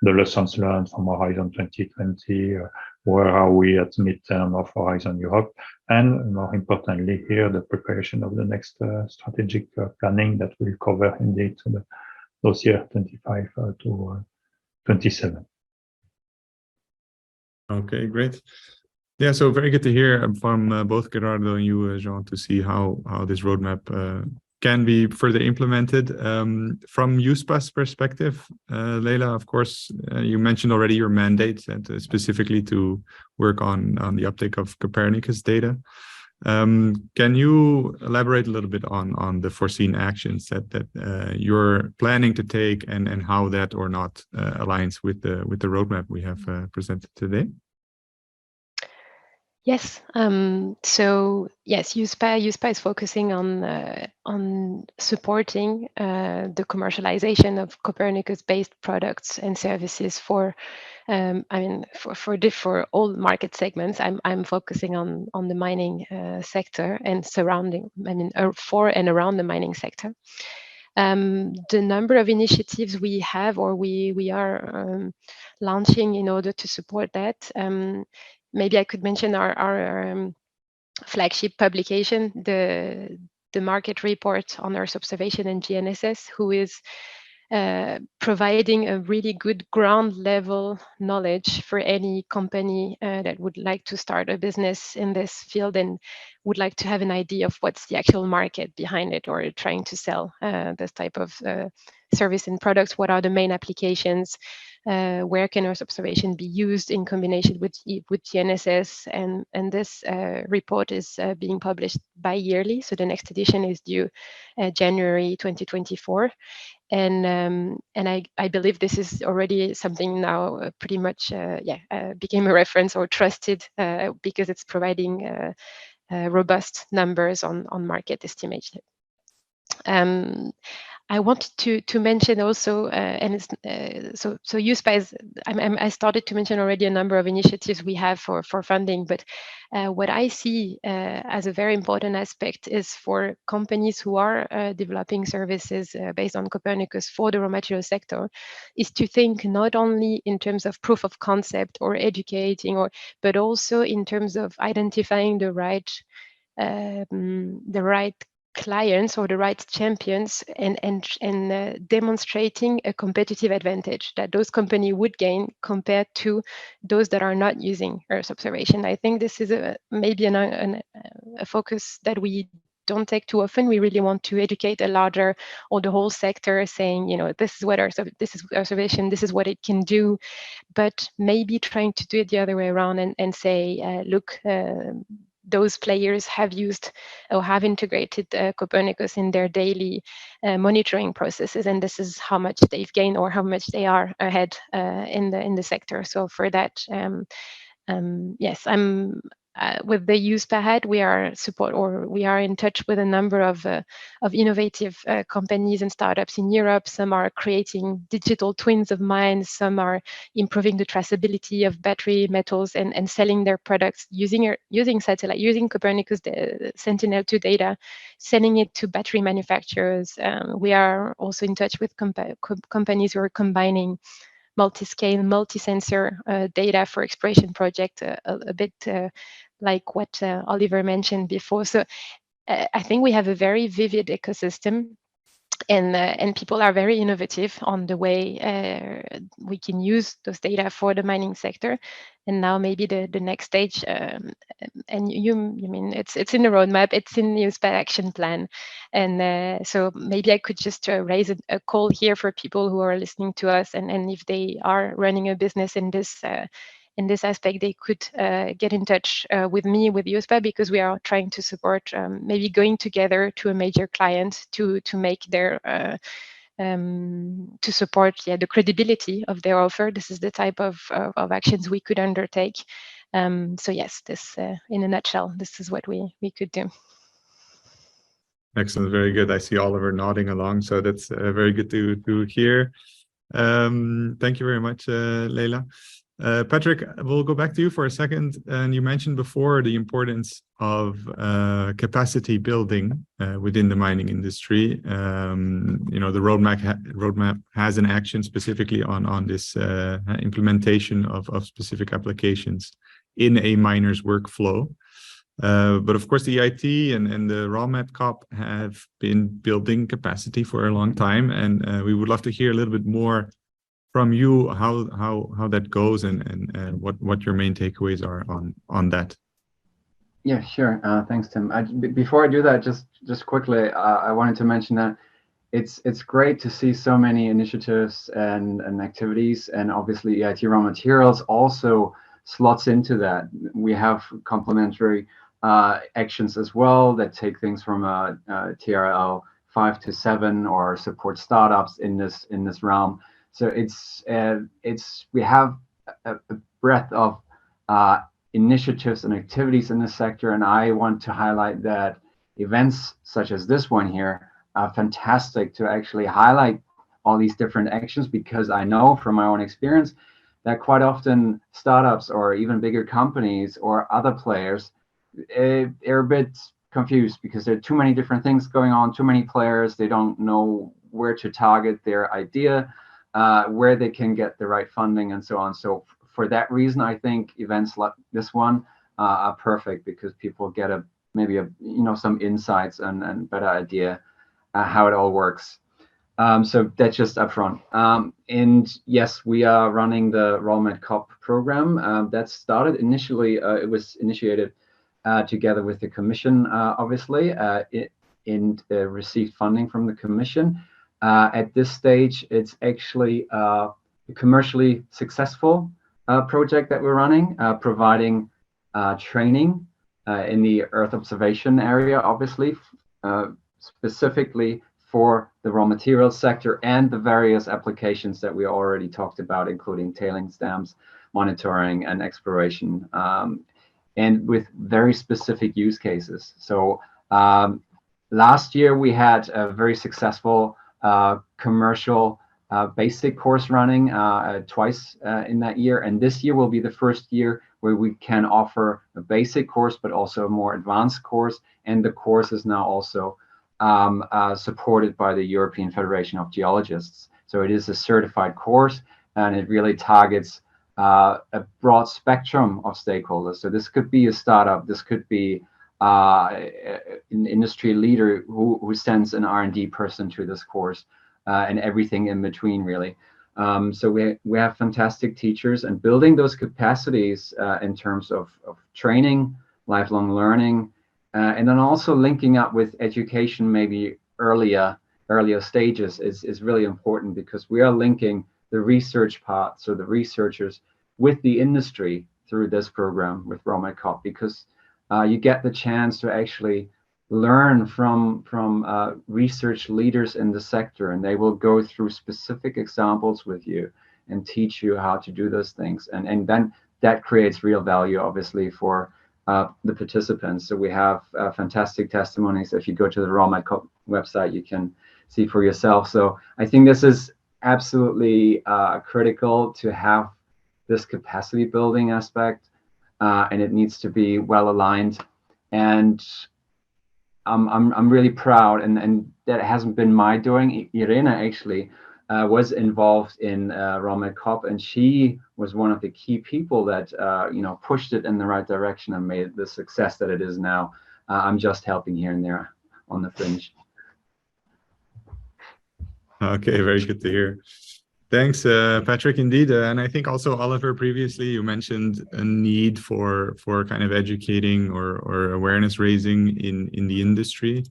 the lessons learned from Horizon 2020, where are we at midterm of Horizon Europe, and more importantly here, the preparation of the next strategic planning that will cover indeed those years 25 to 27. Okay, great. Yeah, so very good to hear from both Gerardo and you, Jean, to see how this roadmap can be further implemented. From EUSPA's perspective, Leïla, of course, you mentioned already your mandate and specifically to work on the uptake of Copernicus data. Can you elaborate a little bit on the foreseen actions that you're planning to take and how that or not aligns with the roadmap we have presented today? Yes. So yes, EUSPA is focusing on supporting the commercialization of Copernicus-based products and services for all market segments. I'm focusing on the mining sector and surrounding. For and around the mining sector. The number of initiatives we have or we are launching in order to support that. Maybe I could mention our flagship publication, the market report on Earth observation and GNSS, who is providing a really good ground level knowledge for any company that would like to start a business in this field and would like to have an idea of what's the actual market behind it, or trying to sell this type of service and products. What are the main applications? Where can Earth observation be used in combination with GNSS? And this report is being published bi-yearly. So the next edition is due January 2024. And I believe this is already something now pretty much became a reference or trusted because it's providing robust numbers on market estimation. I wanted to mention also, and it's, so EUSPA is, I started to mention already a number of initiatives we have for funding, but what I see as a very important aspect is for companies who are developing services based on Copernicus for the raw material sector, is to think not only in terms of proof of concept or educating, but also in terms of identifying the right clients or the right champions, and demonstrating a competitive advantage that those companies would gain compared to those that are not using Earth observation. I think this is maybe a focus that we don't take too often. We really want to educate a larger or the whole sector, saying, you know, this is what this is observation, this is what it can do, but maybe trying to do it the other way around and say, look, those players have used or have integrated Copernicus in their daily monitoring processes, and this is how much they've gained or how much they are ahead in the sector. So for that, yes, I'm with the EUSPA head, we are in touch with a number of innovative companies and startups in Europe. Some are creating digital twins of mines. Some are improving the traceability of battery metals and selling their products using satellite, using Copernicus Sentinel-2 data, sending it to battery manufacturers. We are also in touch with companies who are combining multi-scale, multi-sensor data for exploration project, a bit like what Oliver mentioned before. So I think we have a very vivid ecosystem, and people are very innovative on the way we can use those data for the mining sector. And now maybe the next stage, and you mean it's in the roadmap, it's in the EUSPA action plan. And so maybe I could just raise a call here for people who are listening to us, and if they are running a business in this aspect, they could get in touch with me, with EUSPA, because we are trying to support maybe going together to a major client to make their to support the credibility of their offer. This is the type of actions we could undertake. So yes, this in a nutshell, this is what we could do. Excellent, very good. I see Oliver nodding along, so that's very good to hear. Thank you very much, Leïla. Patrick, we'll go back to you for a second. And you mentioned before the importance of capacity building within the mining industry. You know, the roadmap has an action specifically on this implementation of specific applications in a miner's workflow. But of course, the EIT and the RawMat have been building capacity for a long time, and we would love to hear a little bit more from you how that goes and what your main takeaways are on that. Yeah, sure. Thanks, Tim. Before I do that, just quickly, I wanted to mention that it's great to see so many initiatives and activities, and obviously EIT RawMaterials also slots into that. We have complementary actions as well that take things from TRL 5 to 7 or support startups in this realm. So we have a breadth of initiatives and activities in this sector, and I want to highlight that events such as this one here are fantastic to actually highlight all these different actions, because I know from my own experience that quite often startups or even bigger companies or other players are a bit confused because there are too many different things going on, too many players. They don't know where to target their idea, where they can get the right funding, and so on. So for that reason, I think events like this one are perfect, because people get maybe some insights and better idea how it all works. So that's just upfront. And yes, we are running the RawMat program. That started initially, it was initiated together with the Commission, obviously, and received funding from the Commission. At this stage, it's actually a commercially successful project that we're running, providing training in the Earth observation area, obviously, specifically for the raw materials sector and the various applications that we already talked about, including tailings dams, monitoring, and exploration, and with very specific use cases. So last year we had a very successful commercial basic course running twice in that year, and this year will be the first year where we can offer a basic course but also a more advanced course, and the course is now also supported by the European Federation of Geologists. So it is a certified course, and it really targets a broad spectrum of stakeholders. So this could be a startup, this could be an industry leader who sends an R&D person to this course, and everything in between, really. So we have fantastic teachers, and building those capacities in terms of training, lifelong learning, and then also linking up with education, maybe earlier stages is really important, because we are linking the research part, so the researchers, with the industry through this program with RawMat, because you get the chance to actually learn from research leaders in the sector, and they will go through specific examples with you and teach you how to do those things, and then that creates real value, obviously, for the participants. So we have fantastic testimonies. If you go to the RawMat website, you can see for yourself. So I think this is absolutely critical to have this capacity building aspect, and it needs to be well aligned. And I'm really proud, and that hasn't been my doing. Irena actually was involved in RawMat, and she was one of the key people that pushed it in the right direction and made it the success that it is now. I'm just helping here and there on the fringe. Okay, very good to hear. Thanks, Patrick, indeed. And I think also, Oliver, previously you mentioned a need for kind of educating or awareness raising in the industry.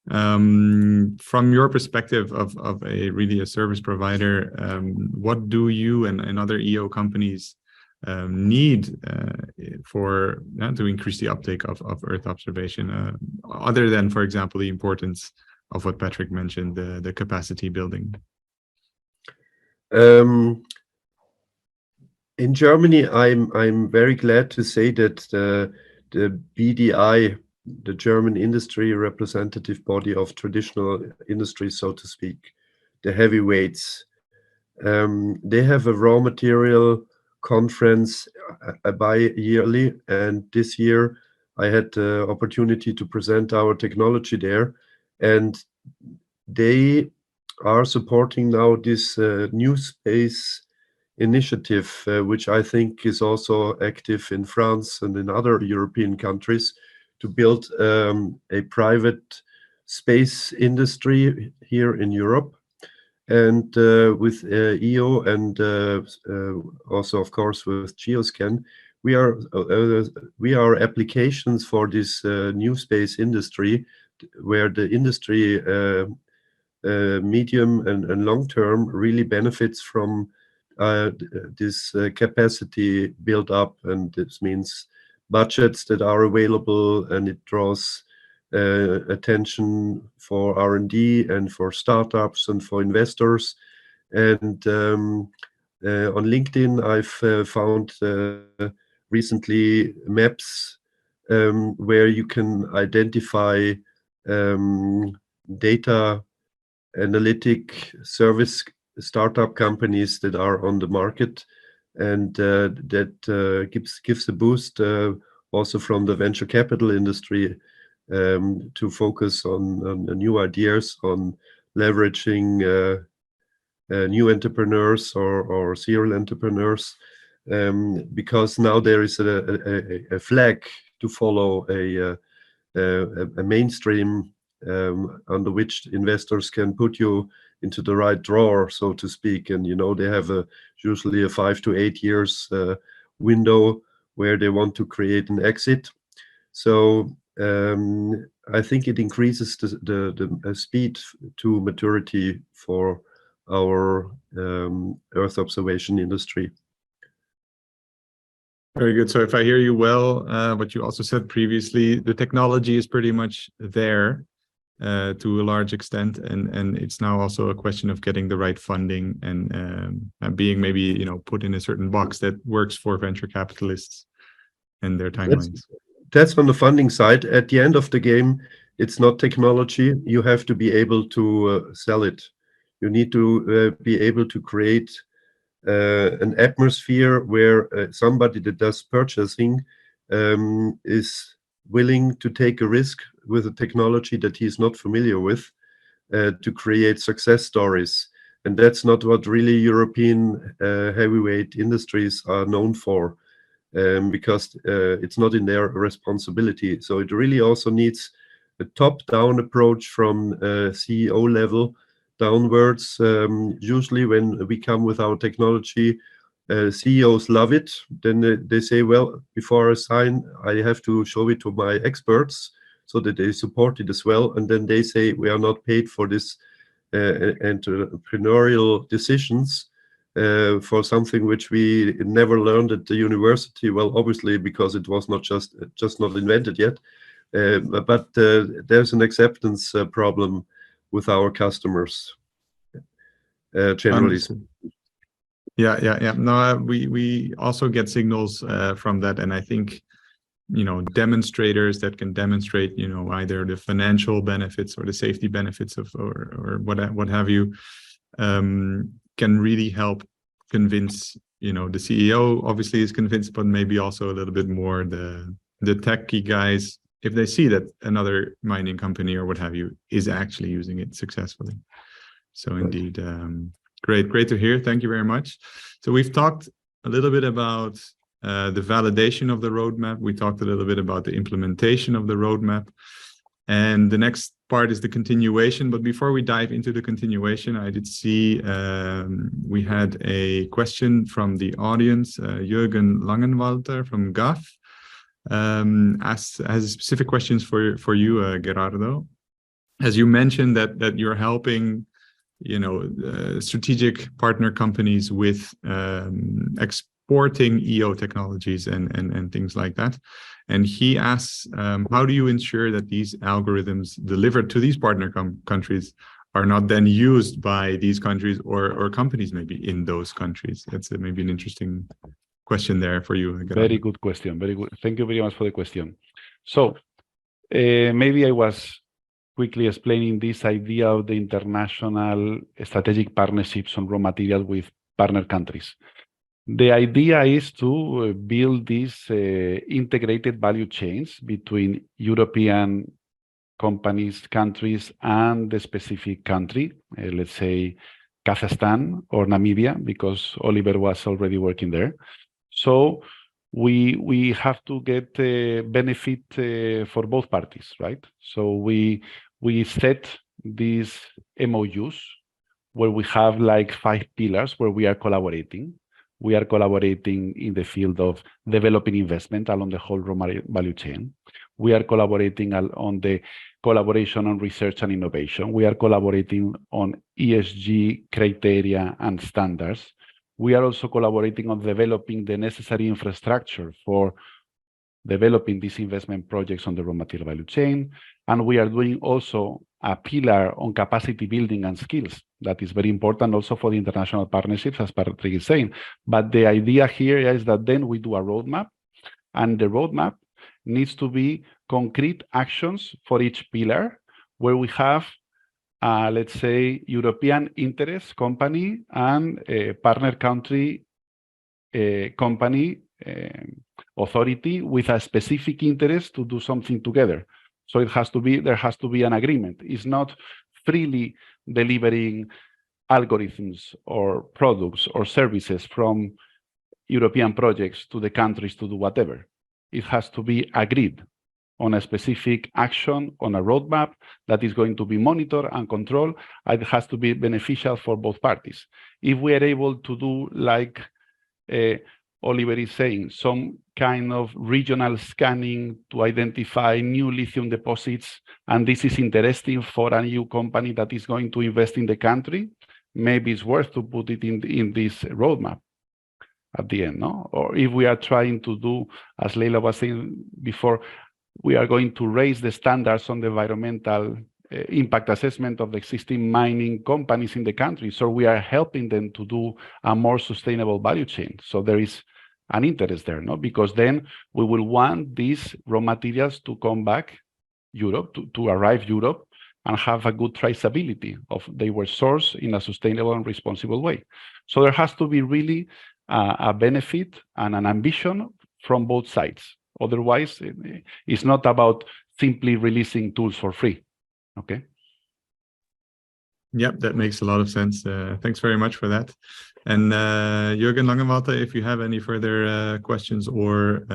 From your perspective of a service provider, what do you and other EO companies need to increase the uptake of Earth observation, other than, for example, the importance of what Patrick mentioned, the capacity building? In Germany, I'm very glad to say that the BDI, the German industry representative body of traditional industry, so to speak, the heavyweights, they have a raw material conference bi-yearly, and this year I had the opportunity to present our technology there, and they are supporting now this new space initiative, which I think is also active in France and in other European countries, to build a private space industry here in Europe. And with EO and also, of course, with GeoScan, we are applications for this new space industry, where the industry medium and long term really benefits from this capacity build up, and this means budgets that are available, and it draws attention for R&D and for startups and for investors. And on LinkedIn, I've found recently maps where you can identify data analytic service startup companies that are on the market, and that gives a boost also from the venture capital industry to focus on new ideas, on leveraging new entrepreneurs or serial entrepreneurs, because now there is a flag to follow, a mainstream under which investors can put you into the right drawer, so to speak. And they have usually a 5 to 8 years window where they want to create an exit. So I think it increases the speed to maturity for our Earth observation industry. Very good. So if I hear you well, what you also said previously, the technology is pretty much there to a large extent, and it's now also a question of getting the right funding and being maybe put in a certain box that works for venture capitalists and their timelines. That's on the funding side. At the end of the game, it's not technology. You have to be able to sell it. You need to be able to create an atmosphere where somebody that does purchasing is willing to take a risk with a technology that he's not familiar with to create success stories. And that's not what really European heavyweight industries are known for, because it's not in their responsibility. So it really also needs a top-down approach from CEO level downwards. Usually when we come with our technology, CEOs love it. Then they say, well, before I sign, I have to show it to my experts so that they support it as well. And then they say, we are not paid for this entrepreneurial decisions for something which we never learned at the university. Well, obviously, because it was not just not invented yet. But there's an acceptance problem with our customers generally. Yeah. No, we also get signals from that, and I think demonstrators that can demonstrate either the financial benefits or the safety benefits of or what have you can really help convince the CEO obviously is convinced, but maybe also a little bit more the techie guys, if they see that another mining company or what have you is actually using it successfully. So indeed, great to hear. Thank you very much. So we've talked a little bit about the validation of the roadmap. We talked a little bit about the implementation of the roadmap. And the next part is the continuation. But before we dive into the continuation, I did see we had a question from the audience. Jürgen Langenwalter from GAF has specific questions for you, Gerardo. As you mentioned that you're helping strategic partner companies with exporting EO technologies and things like that. And he asks, how do you ensure that these algorithms delivered to these partner countries are not then used by these countries or companies maybe in those countries? That's maybe an interesting question there for you. Gerardo. Very good question. Very good. Thank you very much for the question. So maybe I was quickly explaining this idea of the international strategic partnerships on raw material with partner countries. The idea is to build these integrated value chains between European companies, countries, and the specific country, let's say Kazakhstan or Namibia, because Oliver was already working there. So we have to get benefit for both parties, right? So we set these MOUs where we have like 5 pillars where we are collaborating. We are collaborating in the field of developing investment along the whole raw value chain. We are collaborating on the collaboration on research and innovation. We are collaborating on ESG criteria and standards. We are also collaborating on developing the necessary infrastructure for developing these investment projects on the raw material value chain. And we are doing also a pillar on capacity building and skills. That is very important also for the international partnerships, as Patrick is saying. But the idea here is that then we do a roadmap, and the roadmap needs to be concrete actions for each pillar, where we have, let's say, European interest company and a partner country company authority with a specific interest to do something together. So there has to be an agreement. It's not freely delivering algorithms or products or services from European projects to the countries to do whatever. It has to be agreed on a specific action, on a roadmap that is going to be monitored and controlled. It has to be beneficial for both parties. If we are able to do, like Oliver is saying, some kind of regional scanning to identify new lithium deposits, and this is interesting for a new company that is going to invest in the country, maybe it's worth to put it in this roadmap at the end, no? Or if we are trying to do, as Leïla was saying before, we are going to raise the standards on the environmental impact assessment of the existing mining companies in the country. So we are helping them to do a more sustainable value chain. So there is an interest there, no? Because then we will want these raw materials to come back Europe, to arrive Europe, and have a good traceability of they were sourced in a sustainable and responsible way. So there has to be really a benefit and an ambition from both sides. Otherwise, it's not about simply releasing tools for free. Okay. Yep, that makes a lot of sense. Thanks very much for that. And Jürgen Langenwalter, if you have any further questions or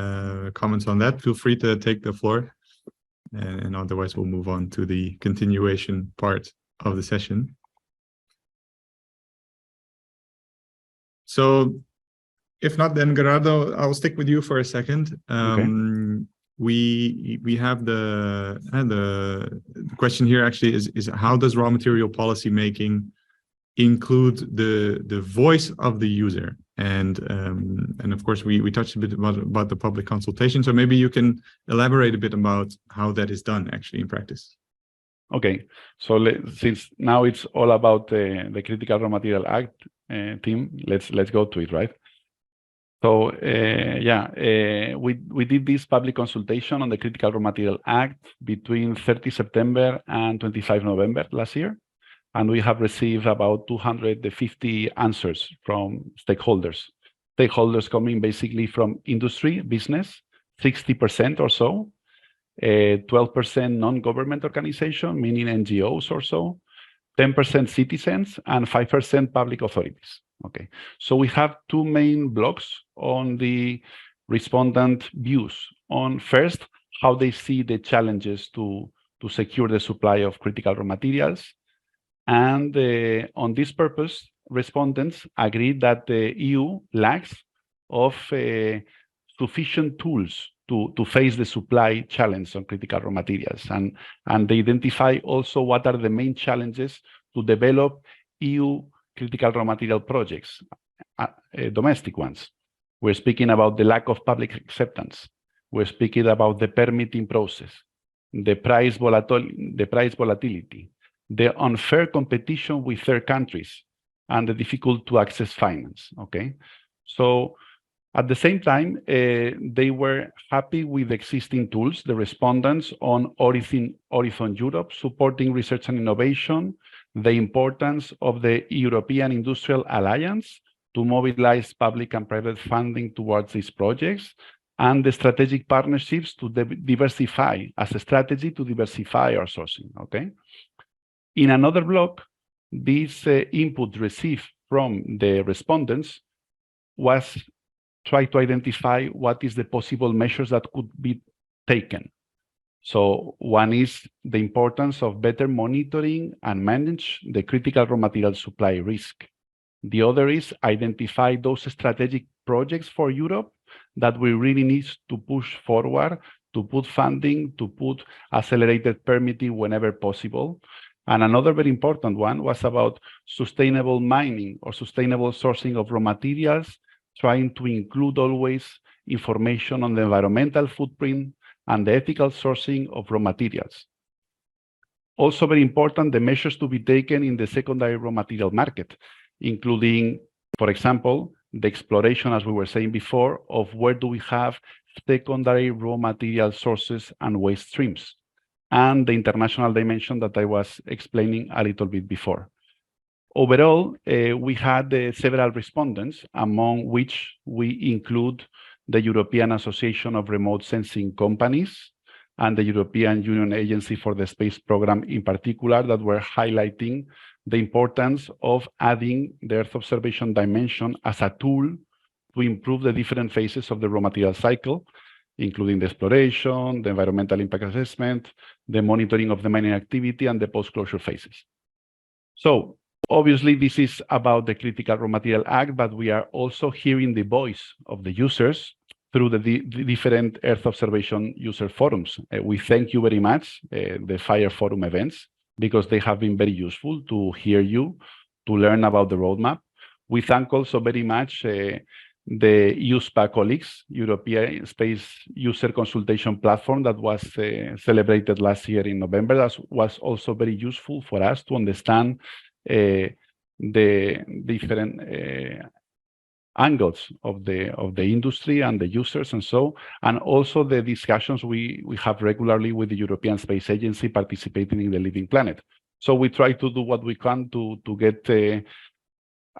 comments on that, feel free to take the floor. And otherwise, we'll move on to the continuation part of the session. So if not, then Gerardo, I'll stick with you for a second. Okay. We have the question here actually is how does raw material policy making include the voice of the user? And of course we touched a bit about the public consultation, so maybe you can elaborate a bit about how that is done actually in practice. Okay, so since now it's all about the Critical Raw Material Act team, let's go to it, right? So we did this public consultation on the Critical Raw Material Act between 30 September and 25 November last year. And we have received about 250 answers from stakeholders. Stakeholders coming basically from industry, business, 60% or so, 12% non-government organization, meaning NGOs or so, 10% citizens, and 5% public authorities. Okay, so we have two main blocks on the respondent views. On first, how they see the challenges to secure the supply of critical raw materials. And on this purpose, respondents agreed that the EU lacks of sufficient tools to face the supply challenge on critical raw materials. And they identify also what are the main challenges to develop EU critical raw material projects, domestic ones. We're speaking about the lack of public acceptance. We're speaking about the permitting process, the price volatility, the unfair competition with third countries, and the difficult to access finance, okay? So at the same time, they were happy with existing tools, the respondents on Horizon Europe, supporting research and innovation, the importance of the European Industrial Alliance to mobilize public and private funding towards these projects, and the strategic partnerships to diversify, as a strategy to diversify our sourcing, okay? In another block, this input received from the respondents was try to identify what is the possible measures that could be taken. So one is the importance of better monitoring and manage the critical raw material supply risk. The other is identify those strategic projects for Europe that we really need to push forward, to put funding, to put accelerated permitting whenever possible. And another very important one was about sustainable mining or sustainable sourcing of raw materials, trying to include always information on the environmental footprint and the ethical sourcing of raw materials. Also very important, the measures to be taken in the secondary raw material market, including, for example, the exploration, as we were saying before, of where do we have secondary raw material sources and waste streams, and the international dimension that I was explaining a little bit before. Overall, we had several respondents, among which we include the European Association of Remote Sensing Companies and the European Union Agency for the Space Program in particular, that were highlighting the importance of adding the Earth observation dimension as a tool to improve the different phases of the raw material cycle. including the exploration, the environmental impact assessment, the monitoring of the mining activity, and the post-closure phases. So obviously, this is about the Critical Raw Material Act, but we are also hearing the voice of the users through the different Earth observation user forums. We thank you very much, the FIRE Forum events, because they have been very useful to hear you, to learn about the roadmap. We thank also very much the EUSPA colleagues, European Space User Consultation Platform that was celebrated last year in November. That was also very useful for us to understand the different angles of the industry and the users and also the discussions we have regularly with the European Space Agency participating in the Living Planet. So we try to do what we can to get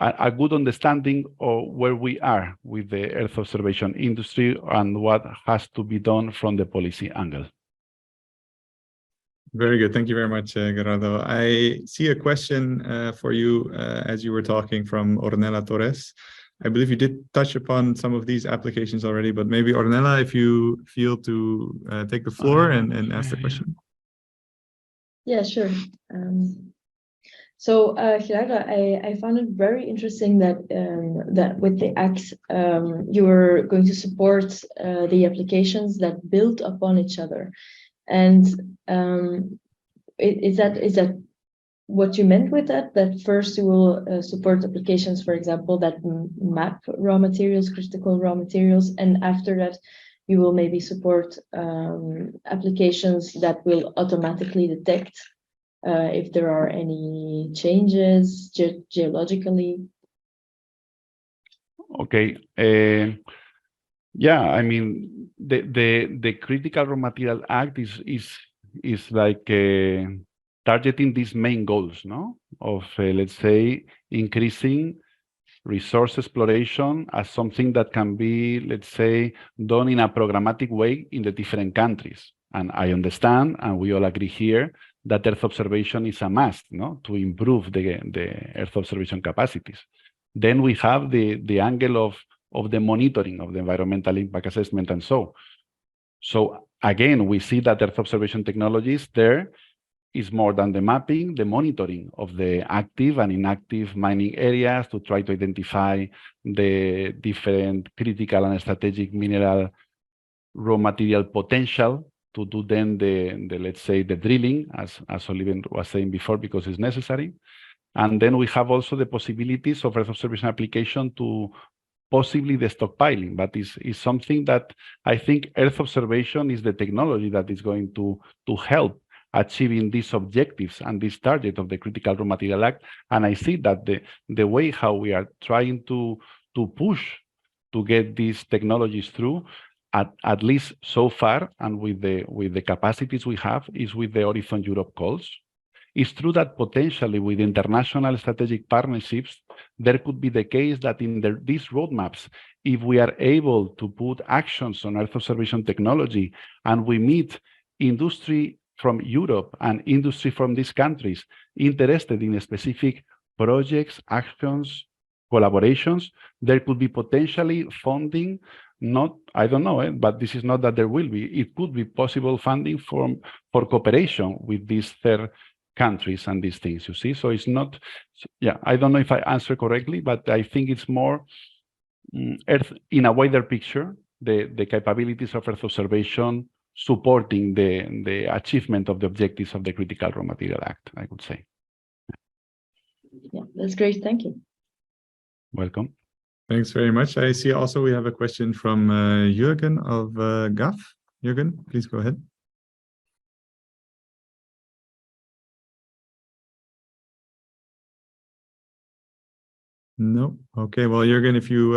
a good understanding of where we are with the Earth observation industry and what has to be done from the policy angle. Very good. Thank you very much, Gerardo. I see a question for you as you were talking from Ornella Torres. I believe you did touch upon some of these applications already, but maybe Ornella, if you feel to take the floor and ask the question. Yeah, sure. Gerardo, I found it very interesting that that with the Act, you were going to support the applications that build upon each other. And is that what you meant with that? That first you will support applications, for example, that map raw materials, critical raw materials, and after that you will maybe support applications that will automatically detect if there are any changes geologically. Okay. Yeah, I mean, the Critical Raw Material Act is like targeting these main goals, no? Of let's say increasing resource exploration as something that can be, let's say, done in a programmatic way in the different countries. And I understand, and we all agree here, that Earth observation is a must, no, to improve the Earth observation capacities. Then we have the angle of the monitoring of the environmental impact assessment and so. So again, we see that Earth observation technologies there is more than the mapping, the monitoring of the active and inactive mining areas to try to identify the different critical and strategic mineral raw material potential to do then the let's say the drilling, as Oliver was saying before, because it's necessary. And then we have also the possibilities of Earth observation application to possibly the stockpiling, but is something that I think Earth observation is the technology that is going to help achieving these objectives and this target of the Critical Raw Material Act. And I see that the way how we are trying to push to get these technologies through, at least so far, and with the capacities we have, is with the Horizon Europe calls. It's true that potentially with international strategic partnerships, there could be the case that in these roadmaps, if we are able to put actions on Earth observation technology and we meet industry from Europe and industry from these countries interested in specific projects, actions, collaborations, there could be potentially funding. Not, I don't know, but this is not that there will be. It could be possible funding for cooperation with these third countries and these things, you see. So it's not, yeah, I don't know if I answer correctly, but I think it's more Earth in a wider picture, the capabilities of Earth observation supporting the achievement of the objectives of the Critical Raw Material Act, I would say. Yeah, that's great. Thank you. Welcome. Thanks very much. I see also we have a question from Jürgen of GAF. Jürgen, please go ahead. No. Okay. Well, Jürgen, if you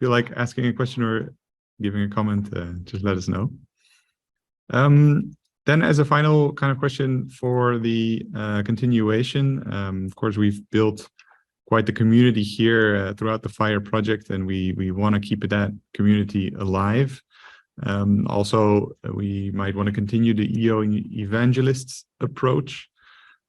feel like asking a question or giving a comment, just let us know. Then as a final kind of question for the continuation, of course, we've built quite the community here throughout the FIRE project, and we want to keep that community alive. Also, we might want to continue the EO evangelists approach.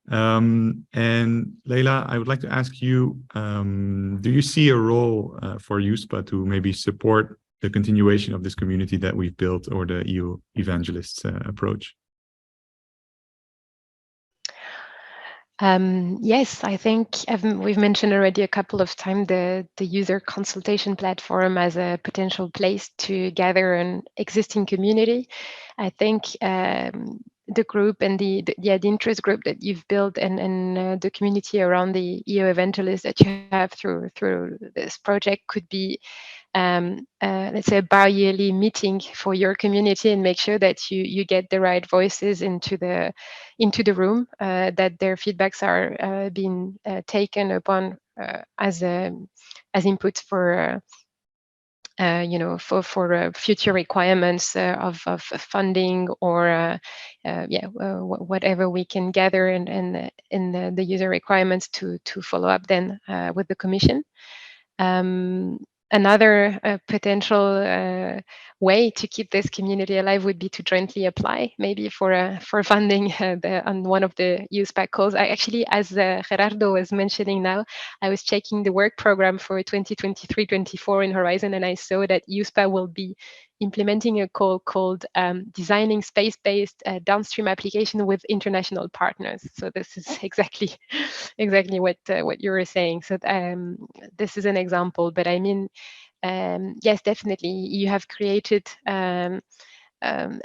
And Leïla, I would like to ask you, do you see a role for EUSPA to maybe support the continuation of this community that we've built, or the EU evangelists approach? Yes, I think we've mentioned already a couple of times the user consultation platform as a potential place to gather an existing community. I think the group and the interest group that you've built, and the community around the EU evangelists that you have through this project could be, let's say, a bi-yearly meeting for your community, and make sure that you get the right voices into the room, that their feedbacks are being taken upon as inputs for for future requirements of funding, or whatever we can gather in the user requirements to follow up then with the Commission. Another potential way to keep this community alive would be to jointly apply, maybe for funding on one of the EUSPA calls. I actually, as Gerardo was mentioning now, I was checking the work program for 2023-24 in Horizon, and I saw that EUSPA will be implementing a call called Designing Space-Based Downstream Application with International Partners. So this is exactly what you were saying. So this is an example, but I mean, yes, definitely, you have created an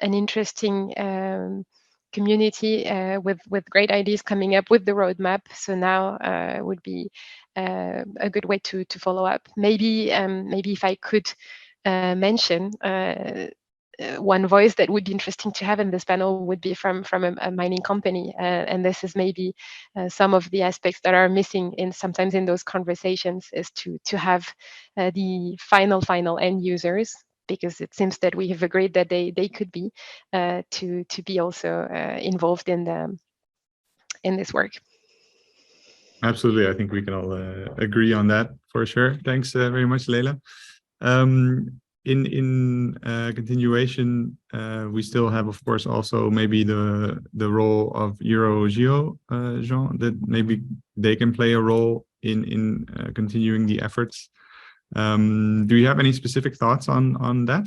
interesting community with great ideas coming up with the roadmap. So now would be a good way to follow up. Maybe if I could mention one voice that would be interesting to have in this panel would be from a mining company, and this is maybe some of the aspects that are missing sometimes in those conversations, is to have the final end users, because it seems that we have agreed that they could be to be also involved in this work. Absolutely, I think we can all agree on that for sure. Thanks very much, Leïla. In continuation, we still have, of course, also maybe the role of EuroGeo, Jean, that maybe they can play a role in continuing the efforts. Do you have any specific thoughts on that?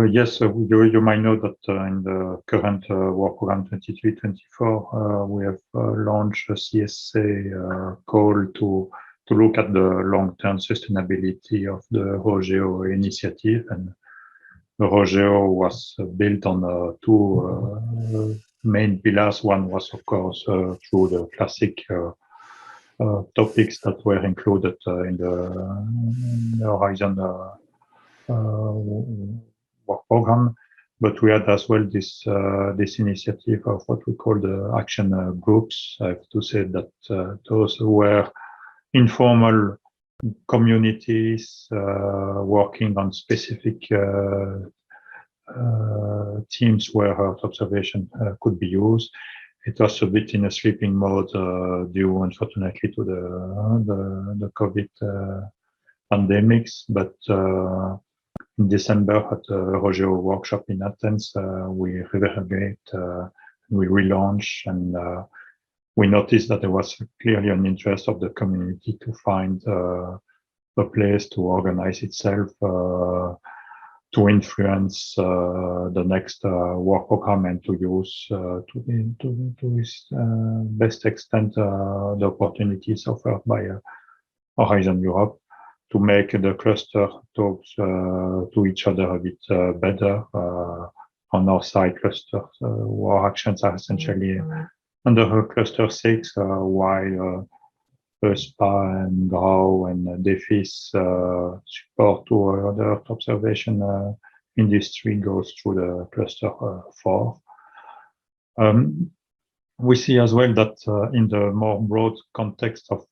Yes, you might know that in the current work program 23-24, we have launched a CSA call to look at the long-term sustainability of the RawGeo initiative. And the RawGeo was built on two main pillars. One was, of course, through the classic topics that were included in the Horizon work program, but we had as well this initiative of what we call the action groups. I have to say that those were informal communities working on specific teams where Earth observation could be used. It was a bit in a sleeping mode due, unfortunately, to the COVID pandemics, but in December at the RawGeo workshop in Athens, we reevaluate, we relaunch, and we noticed that there was clearly an interest of the community to find a place to organize itself, to influence the next work program, and to use to its best extent the opportunities offered by Horizon Europe, to make the cluster talks to each other a bit better. On our side, cluster war actions are essentially under cluster 6, while EUSPA and GRAO and DEFIS support to other observation industry goes through the cluster 4. We see as well that in the more broad context of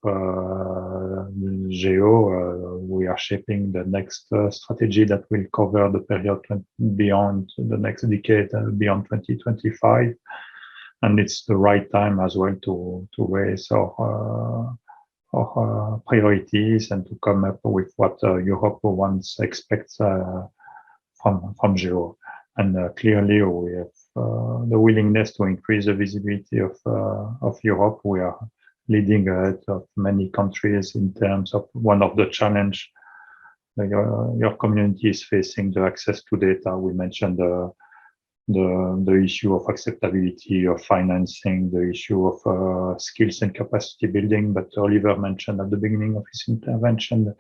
Geo, we are shaping the next strategy that will cover the period beyond the next decade, beyond 2025. And it's the right time as well to raise our priorities and to come up with what Europe once expects from Geo. And clearly we have the willingness to increase the visibility of Europe. We are leading ahead of many countries in terms of one of the challenge your community is facing the access to data. We mentioned the issue of acceptability of financing, the issue of skills and capacity building, but Oliver mentioned at the beginning of his intervention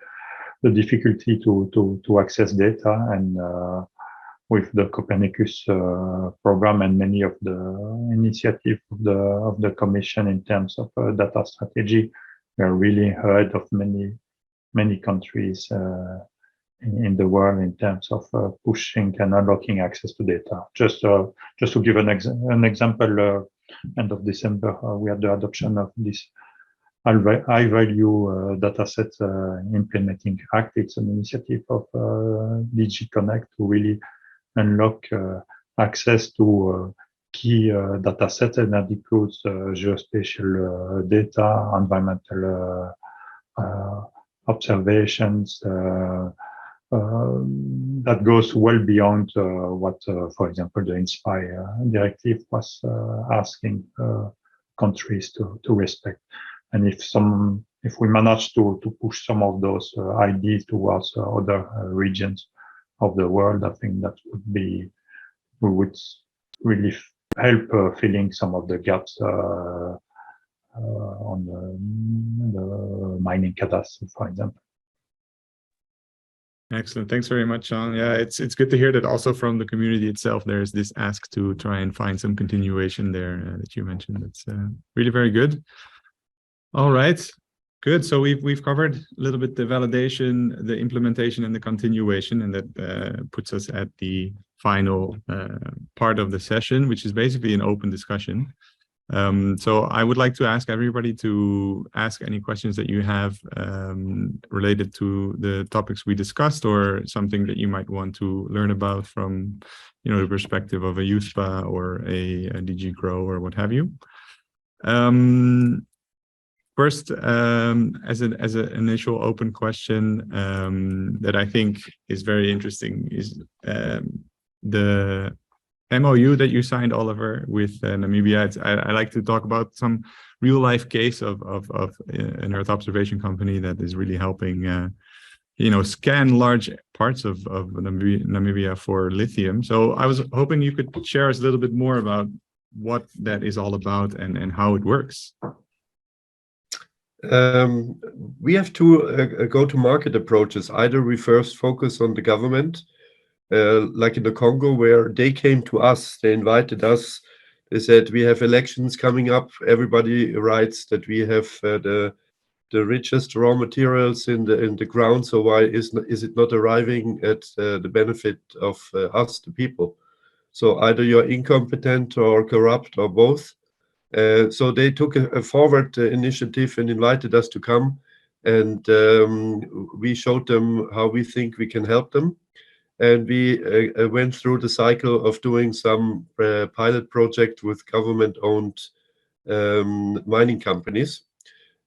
the difficulty to access data, and with the Copernicus program and many of the initiatives of the Commission in terms of data strategy, we are really ahead of many countries in the world in terms of pushing and unlocking access to data. Just to give an example, end of December, we had the adoption of this high value dataset implementing act. It's an initiative of DG Connect to really unlock access to key datasets, and that includes geospatial data, environmental observations, that goes well beyond what, for example, the INSPIRE directive was asking countries to respect. And if we manage to push some of those ideas towards other regions of the world, I think that we would really help filling some of the gaps on the mining cadastre, for example. Excellent. Thanks very much, Sean. Yeah, it's good to hear that also from the community itself, there's this ask to try and find some continuation there that you mentioned. It's really very good. All right, good. So we've covered a little bit the validation, the implementation, and the continuation, and that puts us at the final part of the session, which is basically an open discussion. So I would like to ask everybody to ask any questions that you have related to the topics we discussed, or something that you might want to learn about from, the perspective of a EUSPA or a DG Grow or what have you. First, as an initial open question that I think is very interesting is the MOU that you signed, Oliver, with Namibia. I like to talk about some real life case of an Earth observation company that is really helping, scan large parts of Namibia for lithium. So I was hoping you could share us a little bit more about what that is all about and how it works. We have two go-to-market approaches. Either we first focus on the government, like in the Congo, where they came to us, they invited us, they said, we have elections coming up, everybody writes that we have the richest raw materials in the ground, so why is it not arriving at the benefit of us, the people? So either you're incompetent or corrupt or both. So they took a forward initiative and invited us to come, and we showed them how we think we can help them. And we went through the cycle of doing some pilot project with government-owned mining companies.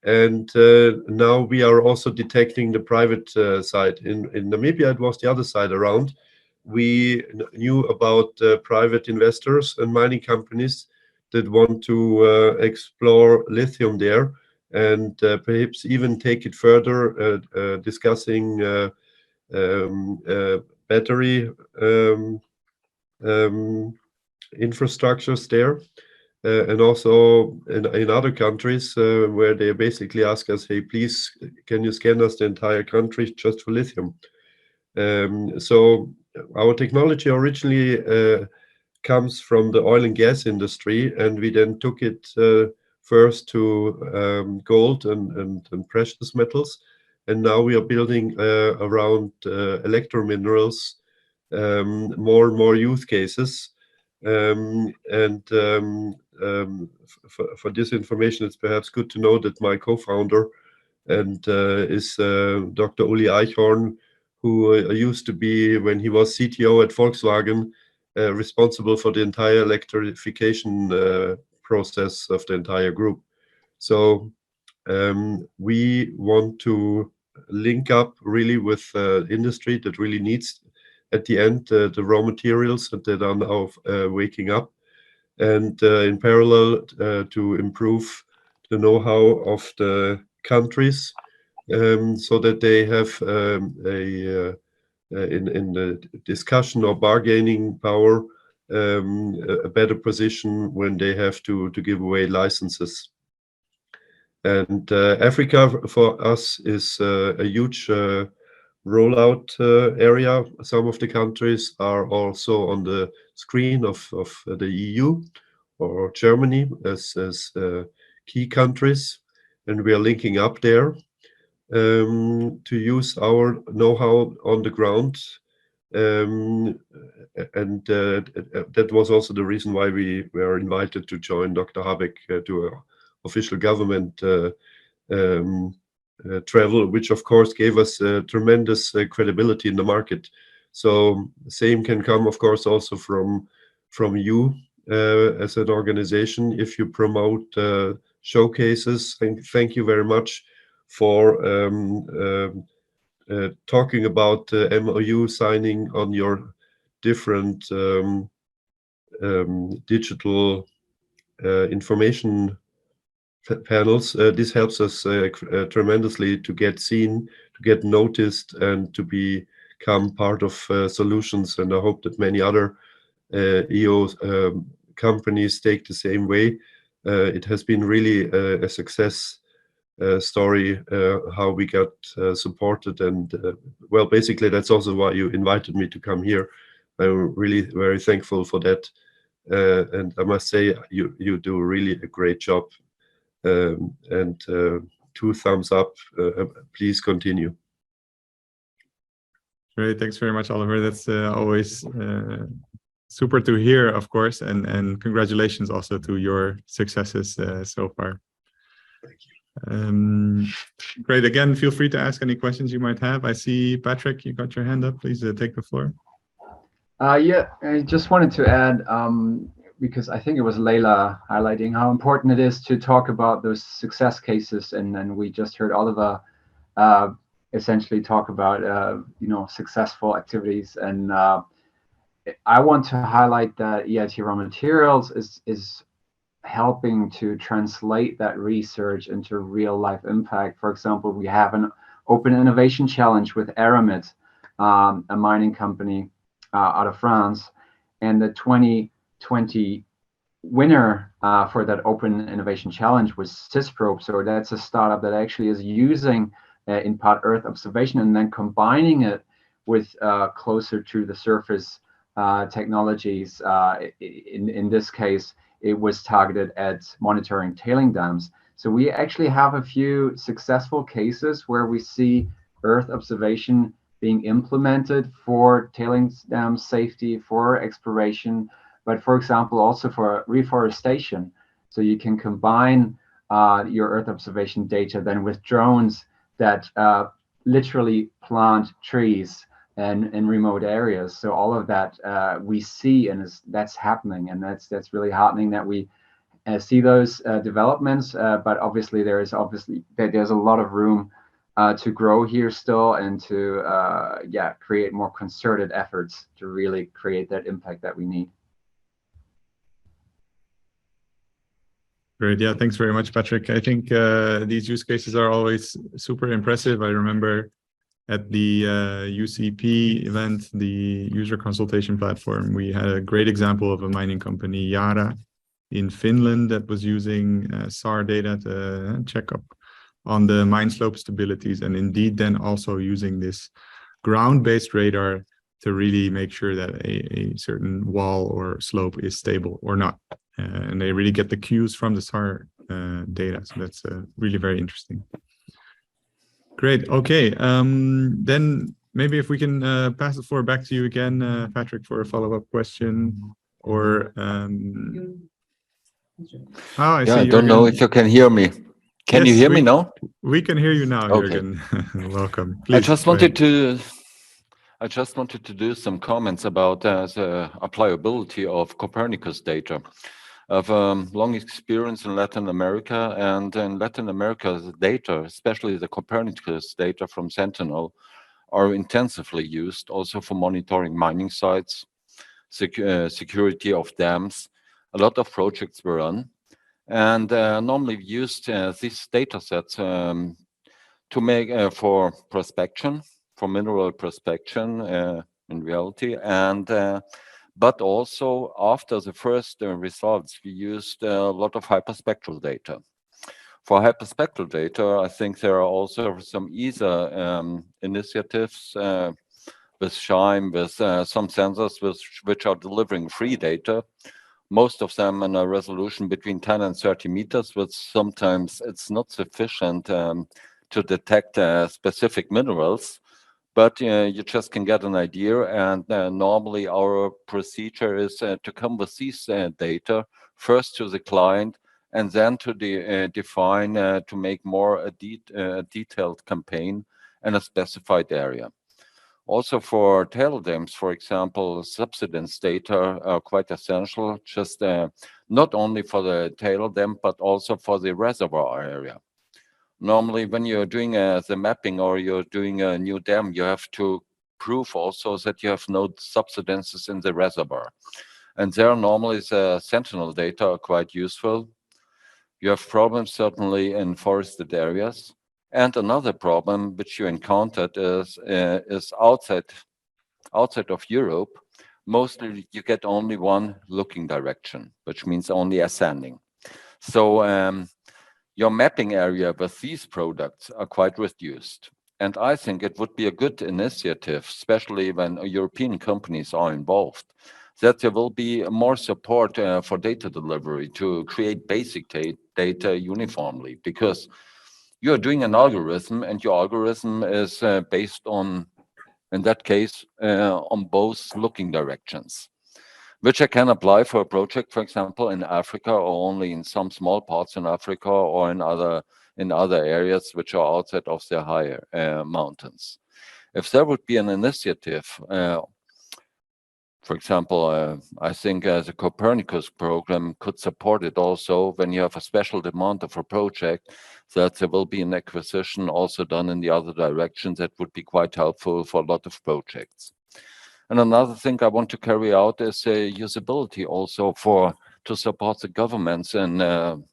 And now we are also detecting the private side. In Namibia, it was the other side around. We knew about private investors and mining companies that want to explore lithium there, and perhaps even take it further, discussing battery infrastructures there, and also in other countries where they basically ask us, hey, please, can you scan us the entire country just for lithium? So our technology originally comes from the oil and gas industry, and we then took it first to gold and precious metals, and now we are building around electrominerals, more and more use cases. For this information, it's perhaps good to know that my co-founder and is Dr. Uli Eichhorn, who used to be, when he was CTO at Volkswagen, responsible for the entire electrification process of the entire group. So we want to link up really with industry that really needs, at the end, the raw materials that are now waking up, and in parallel to improve the know-how of the countries so that they have in the discussion or bargaining power a better position when they have to give away licenses. And Africa for us is a huge rollout area. Some of the countries are also on the screen of the EU or Germany as key countries, and we are linking up there to use our know-how on the ground. And that was also the reason why we were invited to join Dr. Haeggberg to an official government travel, which of course gave us tremendous credibility in the market. So same can come, of course, also from you as an organization if you promote showcases. Thank you very much for talking about MOU signing on your different digital information panels. This helps us tremendously to get seen, to get noticed, and to become part of solutions. And I hope that many other EO companies take the same way. It has been really a success story how we got supported, and well, basically that's also why you invited me to come here. I'm really very thankful for that, and I must say you do really a great job, and 2 thumbs up. Please continue. Great, thanks very much, Oliver. That's always super to hear, of course, and congratulations also to your successes so far. Thank you. Great. Again, feel free to ask any questions you might have. I see Patrick, you got your hand up. Please take the floor. Yeah, I just wanted to add, because I think it was Leïla highlighting how important it is to talk about those success cases, and then we just heard Oliver essentially talk about successful activities, and I want to highlight that EIT RawMaterials is helping to translate that research into real life impact. For example, we have an open innovation challenge with Aramid, a mining company out of France, and the 2020 winner for that open innovation challenge was Sysprobe. So that's a startup that actually is using in part Earth observation and then combining it with closer to the surface technologies. In this case, it was targeted at monitoring tailing dams. So we actually have a few successful cases where we see Earth observation being implemented for tailings dam safety, for exploration, but for example, also for reforestation. So you can combine your Earth observation data then with drones that literally plant trees in remote areas. So all of that we see, and that's happening, and that's really heartening that we see those developments. But obviously there's a lot of room to grow here still, and to create more concerted efforts to really create that impact that we need. Great. Yeah, thanks very much, Patrick. I think these use cases are always super impressive. I remember at the UCP event, the user consultation platform, we had a great example of a mining company, Yara, in Finland, that was using SAR data to check up on the mine slope stabilities, and indeed then also using this ground-based radar to really make sure that a certain wall or slope is stable or not. And they really get the cues from the SAR data. So that's really very interesting. Great. Okay. Then maybe if we can pass the floor back to you again, Patrick, for a follow-up question. Or I see. I don't know if you can hear me. Can you hear me now? We can hear you now, okay. Jürgen. Welcome. Please, I just wanted to do some comments about the applicability of Copernicus data. I've long experience in Latin America, and in Latin America, the data, especially the Copernicus data from Sentinel, are intensively used also for monitoring mining sites, security of dams. A lot of projects were run, and normally used these data sets to make for prospection, for mineral prospection in reality, and but also after the first results, we used a lot of hyperspectral data. For hyperspectral data, I think there are also some ESA initiatives with SHIME, with some sensors which are delivering free data, most of them in a resolution between 10 and 30 meters, but sometimes it's not sufficient to detect specific minerals, but you just can get an idea. And normally our procedure is to come with these data first to the client, and then to define to make more a detailed campaign in a specified area. Also for tail dams, for example, subsidence data are quite essential, just not only for the tail dam, but also for the reservoir area. Normally, when you're doing the mapping or you're doing a new dam, you have to prove also that you have no subsidences in the reservoir. And there normally the sentinel data are quite useful. You have problems certainly in forested areas. And another problem which you encountered is outside of Europe. Mostly you get only one looking direction, which means only ascending. So your mapping area with these products are quite reduced. And I think it would be a good initiative, especially when European companies are involved, that there will be more support for data delivery to create basic data uniformly, because you're doing an algorithm and your algorithm is based on, in that case, on both looking directions, which I can apply for a project, for example, in Africa, or only in some small parts in Africa, or in other areas which are outside of the higher mountains. If there would be an initiative, for example, I think the Copernicus program could support it also, when you have a special demand of a project, that there will be an acquisition also done in the other direction. That would be quite helpful for a lot of projects. And another thing I want to carry out is usability also to support the governments in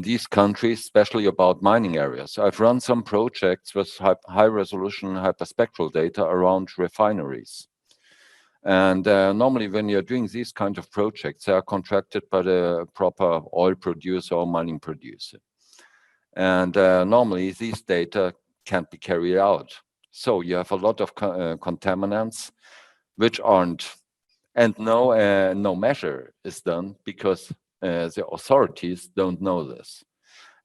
these countries, especially about mining areas. I've run some projects with high resolution hyperspectral data around refineries. And normally when you're doing these kind of projects, they are contracted by the proper oil producer or mining producer. And normally these data can't be carried out. So you have a lot of contaminants which aren't, and no measure is done, because the authorities don't know this.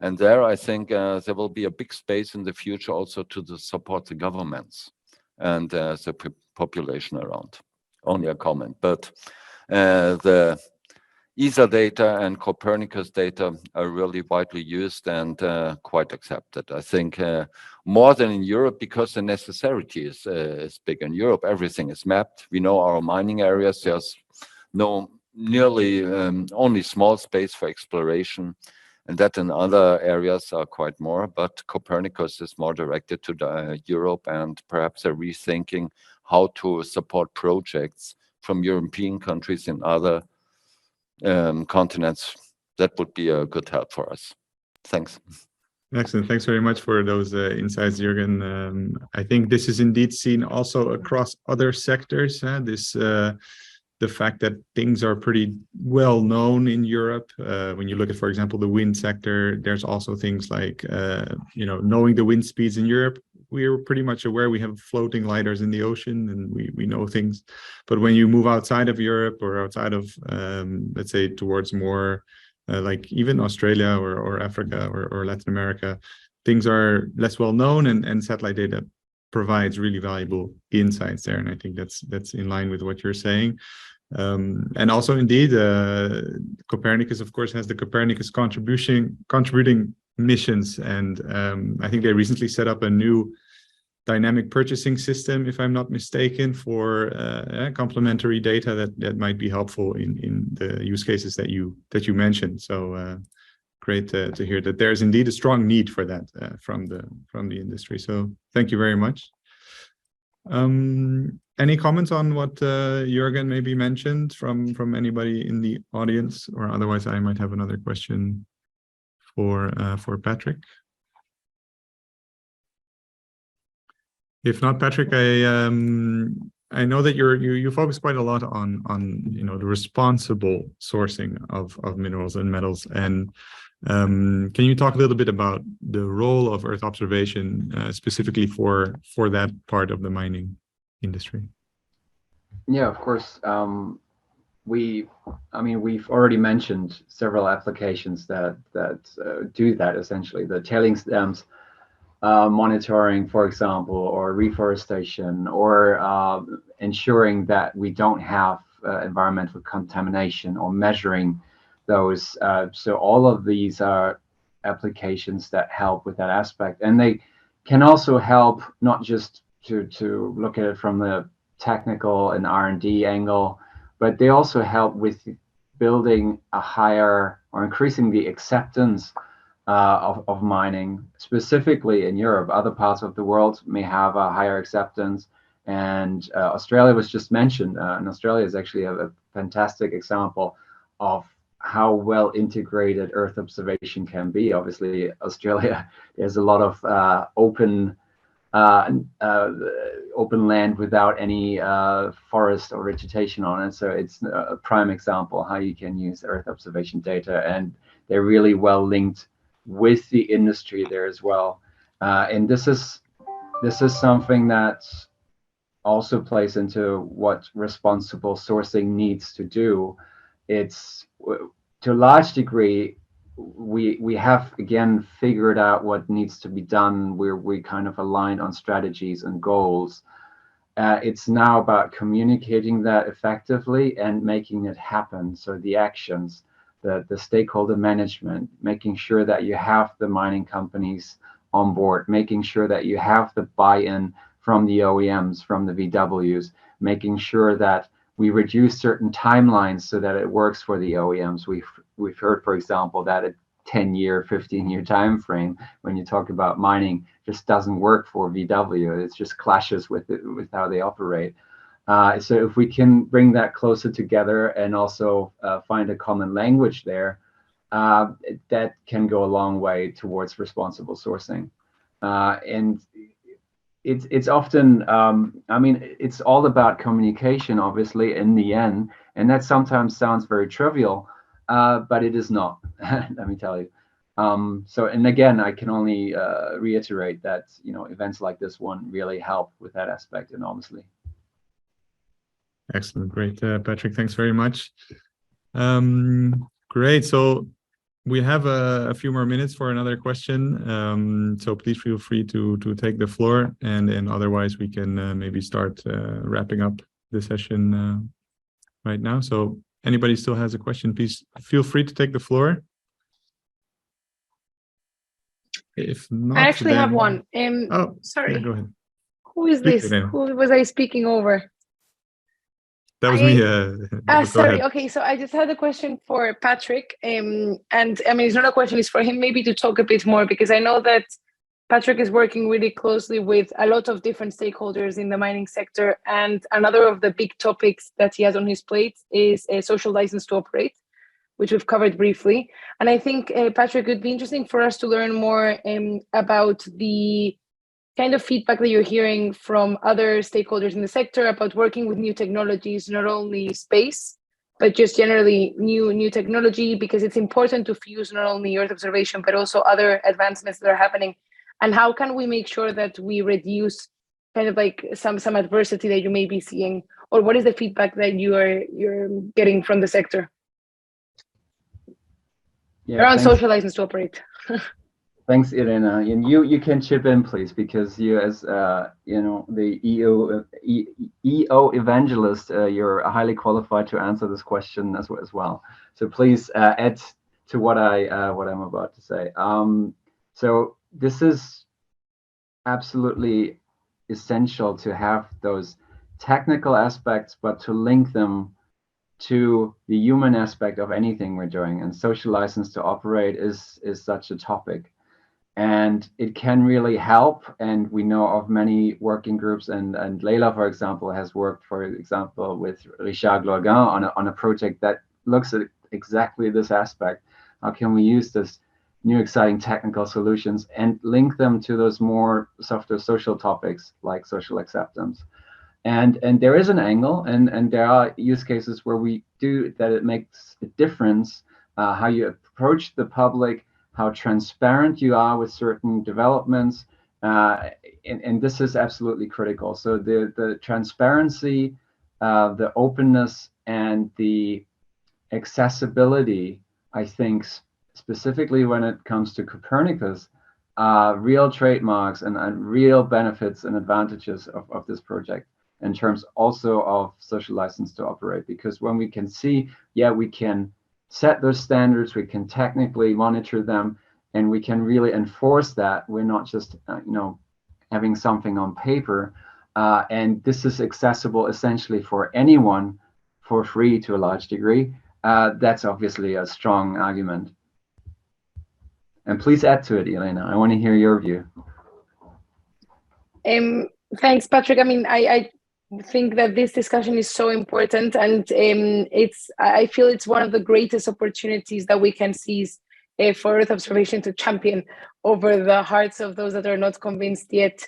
And there I think there will be a big space in the future also to support the governments and the population around. Only a comment, but the ESA data and Copernicus data are really widely used and quite accepted. I think more than in Europe, because the necessity is big. In Europe, everything is mapped. We know our mining areas. There's nearly only small space for exploration, and that in other areas are quite more. But Copernicus is more directed to Europe, and perhaps a rethinking how to support projects from European countries in other continents. That would be a good help for us. Thanks. Excellent. Thanks very much for those insights, Jürgen. I think this is indeed seen also across other sectors. The fact that things are pretty well known in Europe. When you look at, for example, the wind sector, there's also things like, knowing the wind speeds in Europe. We're pretty much aware we have floating lidars in the ocean, and we know things. But when you move outside of Europe, or outside of, let's say, towards more like even Australia or Africa or Latin America, things are less well known, and satellite data provides really valuable insights there. And I think that's in line with what you're saying. And also indeed, Copernicus, of course, has the Copernicus contributing missions, and I think they recently set up a new dynamic purchasing system, if I'm not mistaken, for complementary data that might be helpful in the use cases that you mentioned. So great to hear that there's indeed a strong need for that from the industry. So thank you very much. Any comments on what Jürgen maybe mentioned from anybody in the audience, or otherwise I might have another question for Patrick. If not, Patrick, I know that you focus quite a lot on the responsible sourcing of minerals and metals, and can you talk a little bit about the role of Earth observation specifically for that part of the mining industry? Yeah, of course. We've already mentioned several applications that do that essentially. The tailings dams monitoring, for example, or reforestation, or ensuring that we don't have environmental contamination, or measuring those. So all of these are applications that help with that aspect, and they can also help not just to look at it from the technical and R&D angle, but they also help with building a higher or increasing the acceptance of mining, specifically in Europe. Other parts of the world may have a higher acceptance, and Australia was just mentioned, and Australia is actually a fantastic example of how well integrated Earth observation can be. Obviously, Australia, there's a lot of open land without any forest or vegetation on it. So it's a prime example how you can use Earth observation data, and they're really well linked with the industry there as well. And this is something that also plays into what responsible sourcing needs to do. It's to a large degree, we have again figured out what needs to be done, where we kind of aligned on strategies and goals. It's now about communicating that effectively and making it happen. So the actions, the stakeholder management, making sure that you have the mining companies on board, making sure that you have the buy-in from the OEMs, from the VWs, making sure that we reduce certain timelines so that it works for the OEMs. We've heard, for example, that a 10-year, 15-year time frame when you talk about mining just doesn't work for VW. It just clashes with how they operate. So if we can bring that closer together and also find a common language there, that can go a long way towards responsible sourcing. And it's often, it's all about communication, obviously, in the end, and that sometimes sounds very trivial, but it is not, let me tell you. And again, I can only reiterate that, events like this one really help with that aspect enormously. Excellent. Great, Patrick. Thanks very much. Great. So we have a few more minutes for another question. So please feel free to take the floor, and otherwise we can maybe start wrapping up the session right now. So anybody still has a question, please feel free to take the floor. If not, I actually have one. Oh, sorry. Yeah, go ahead. Who is this? Who was I speaking over? That was me. Sorry. Ahead. Okay, so I just had a question for Patrick, and it's not a question; it's for him maybe to talk a bit more, because I know that Patrick is working really closely with a lot of different stakeholders in the mining sector, and another of the big topics that he has on his plate is a social license to operate, which we've covered briefly. And I think, Patrick, it would be interesting for us to learn more about the kind of feedback that you're hearing from other stakeholders in the sector about working with new technologies, not only space, but just generally new technology, because it's important to fuse not only Earth observation, but also other advancements that are happening. And how can we make sure that we reduce kind of like some adversity that you may be seeing, or what is the feedback that you're getting from the sector? Yeah, around social license to operate. Thanks, Irena. And you can chip in, please, because you, as the EO evangelist, you're highly qualified to answer this question as well. So please add to what I'm about to say. So this is absolutely essential to have those technical aspects, but to link them to the human aspect of anything we're doing. And social license to operate is such a topic. And it can really help. And we know of many working groups, and Leïla, for example, has worked, for example, with Richard Glorgin on a project that looks at exactly this aspect. How can we use this new exciting technical solutions and link them to those more softer social topics like social acceptance. And there is an angle, and there are use cases where we do that. It makes a difference how you approach the public, how transparent you are with certain developments, and this is absolutely critical. So the transparency, the openness, and the accessibility, I think, specifically when it comes to Copernicus, real trademarks and real benefits and advantages of this project, in terms also of social license to operate. Because when we can see, yeah, we can set those standards, we can technically monitor them, and we can really enforce that. We're not just having something on paper, and this is accessible essentially for anyone for free to a large degree. That's obviously a strong argument. And please add to it, Elena. I want to hear your view. Thanks, Patrick. I mean, I think that this discussion is so important, and I feel it's one of the greatest opportunities that we can seize for Earth observation to champion over the hearts of those that are not convinced yet.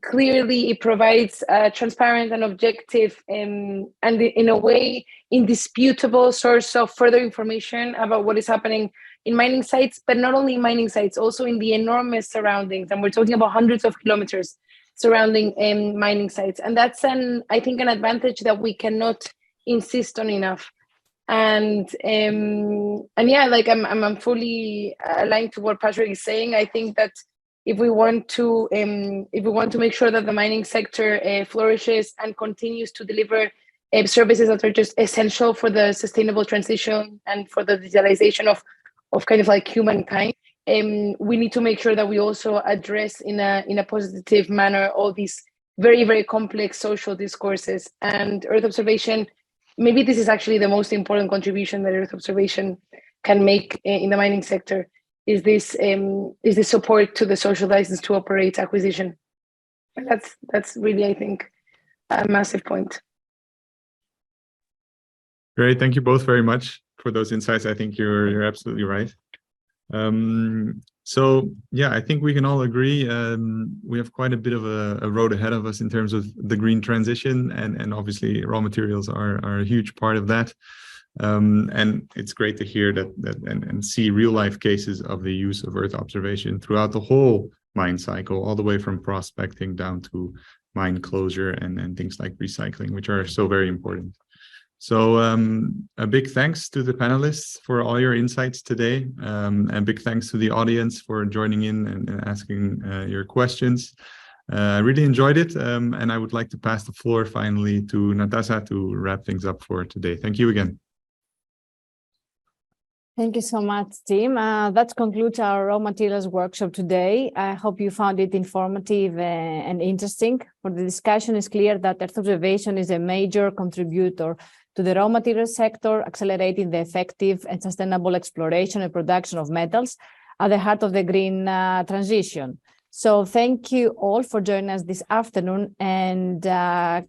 Clearly, it provides a transparent and objective and in a way indisputable source of further information about what is happening in mining sites, but not only in mining sites, also in the enormous surroundings. And we're talking about hundreds of kilometers surrounding mining sites. And that's I think an advantage that we cannot insist on enough. And yeah, like I'm fully aligned to what Patrick is saying. I think that if we want to make sure that the mining sector flourishes and continues to deliver services that are just essential for the sustainable transition and for the digitalization of kind of like humankind, we need to make sure that we also address in a positive manner all these very, very complex social discourses. And Earth observation, maybe this is actually the most important contribution that Earth observation can make in the mining sector, is this support to the social license to operate acquisition. And that's really, I think, a massive point. Great, thank you both very much for those insights. I think you're absolutely right. So yeah, I think we can all agree we have quite a bit of a road ahead of us in terms of the green transition, and obviously raw materials are a huge part of that. And it's great to hear that and see real life cases of the use of Earth observation throughout the whole mine cycle, all the way from prospecting down to mine closure and things like recycling, which are so very important. So a big thanks to the panelists for all your insights today, and big thanks to the audience for joining in and asking your questions. I really enjoyed it, and I would like to pass the floor finally to Natasha to wrap things up for today. Thank you again. Thank you so much, Tim. That concludes our raw materials workshop today. I hope you found it informative and interesting. For the discussion, it's clear that Earth observation is a major contributor to the raw materials sector, accelerating the effective and sustainable exploration and production of metals at the heart of the green transition. So thank you all for joining us this afternoon and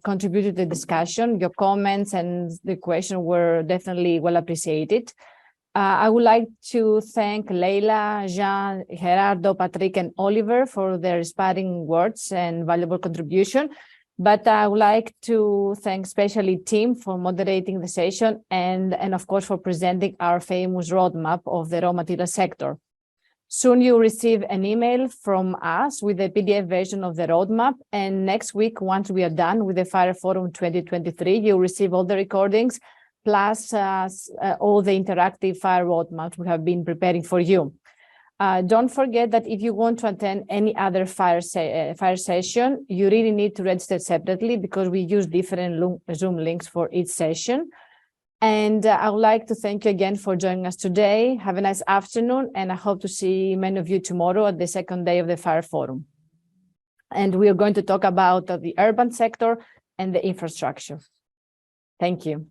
contributing to the discussion. Your comments and the question were definitely well appreciated. I would like to thank Leïla, Jean, Gerardo, Patrick, and Oliver for their inspiring words and valuable contribution. But I would like to thank especially Tim for moderating the session and of course, for presenting our famous roadmap of the raw material sector. Soon you'll receive an email from us with a PDF version of the roadmap. And next week, once we are done with the FIRE Forum 2023, you'll receive all the recordings plus all the interactive FIRE roadmaps we have been preparing for you. Don't forget that if you want to attend any other FIRE session, you really need to register separately because we use different Zoom links for each session. And I would like to thank you again for joining us today. Have a nice afternoon, and I hope to see many of you tomorrow at the second day of the FIRE Forum. And we are going to talk about the urban sector and the infrastructure. Thank you.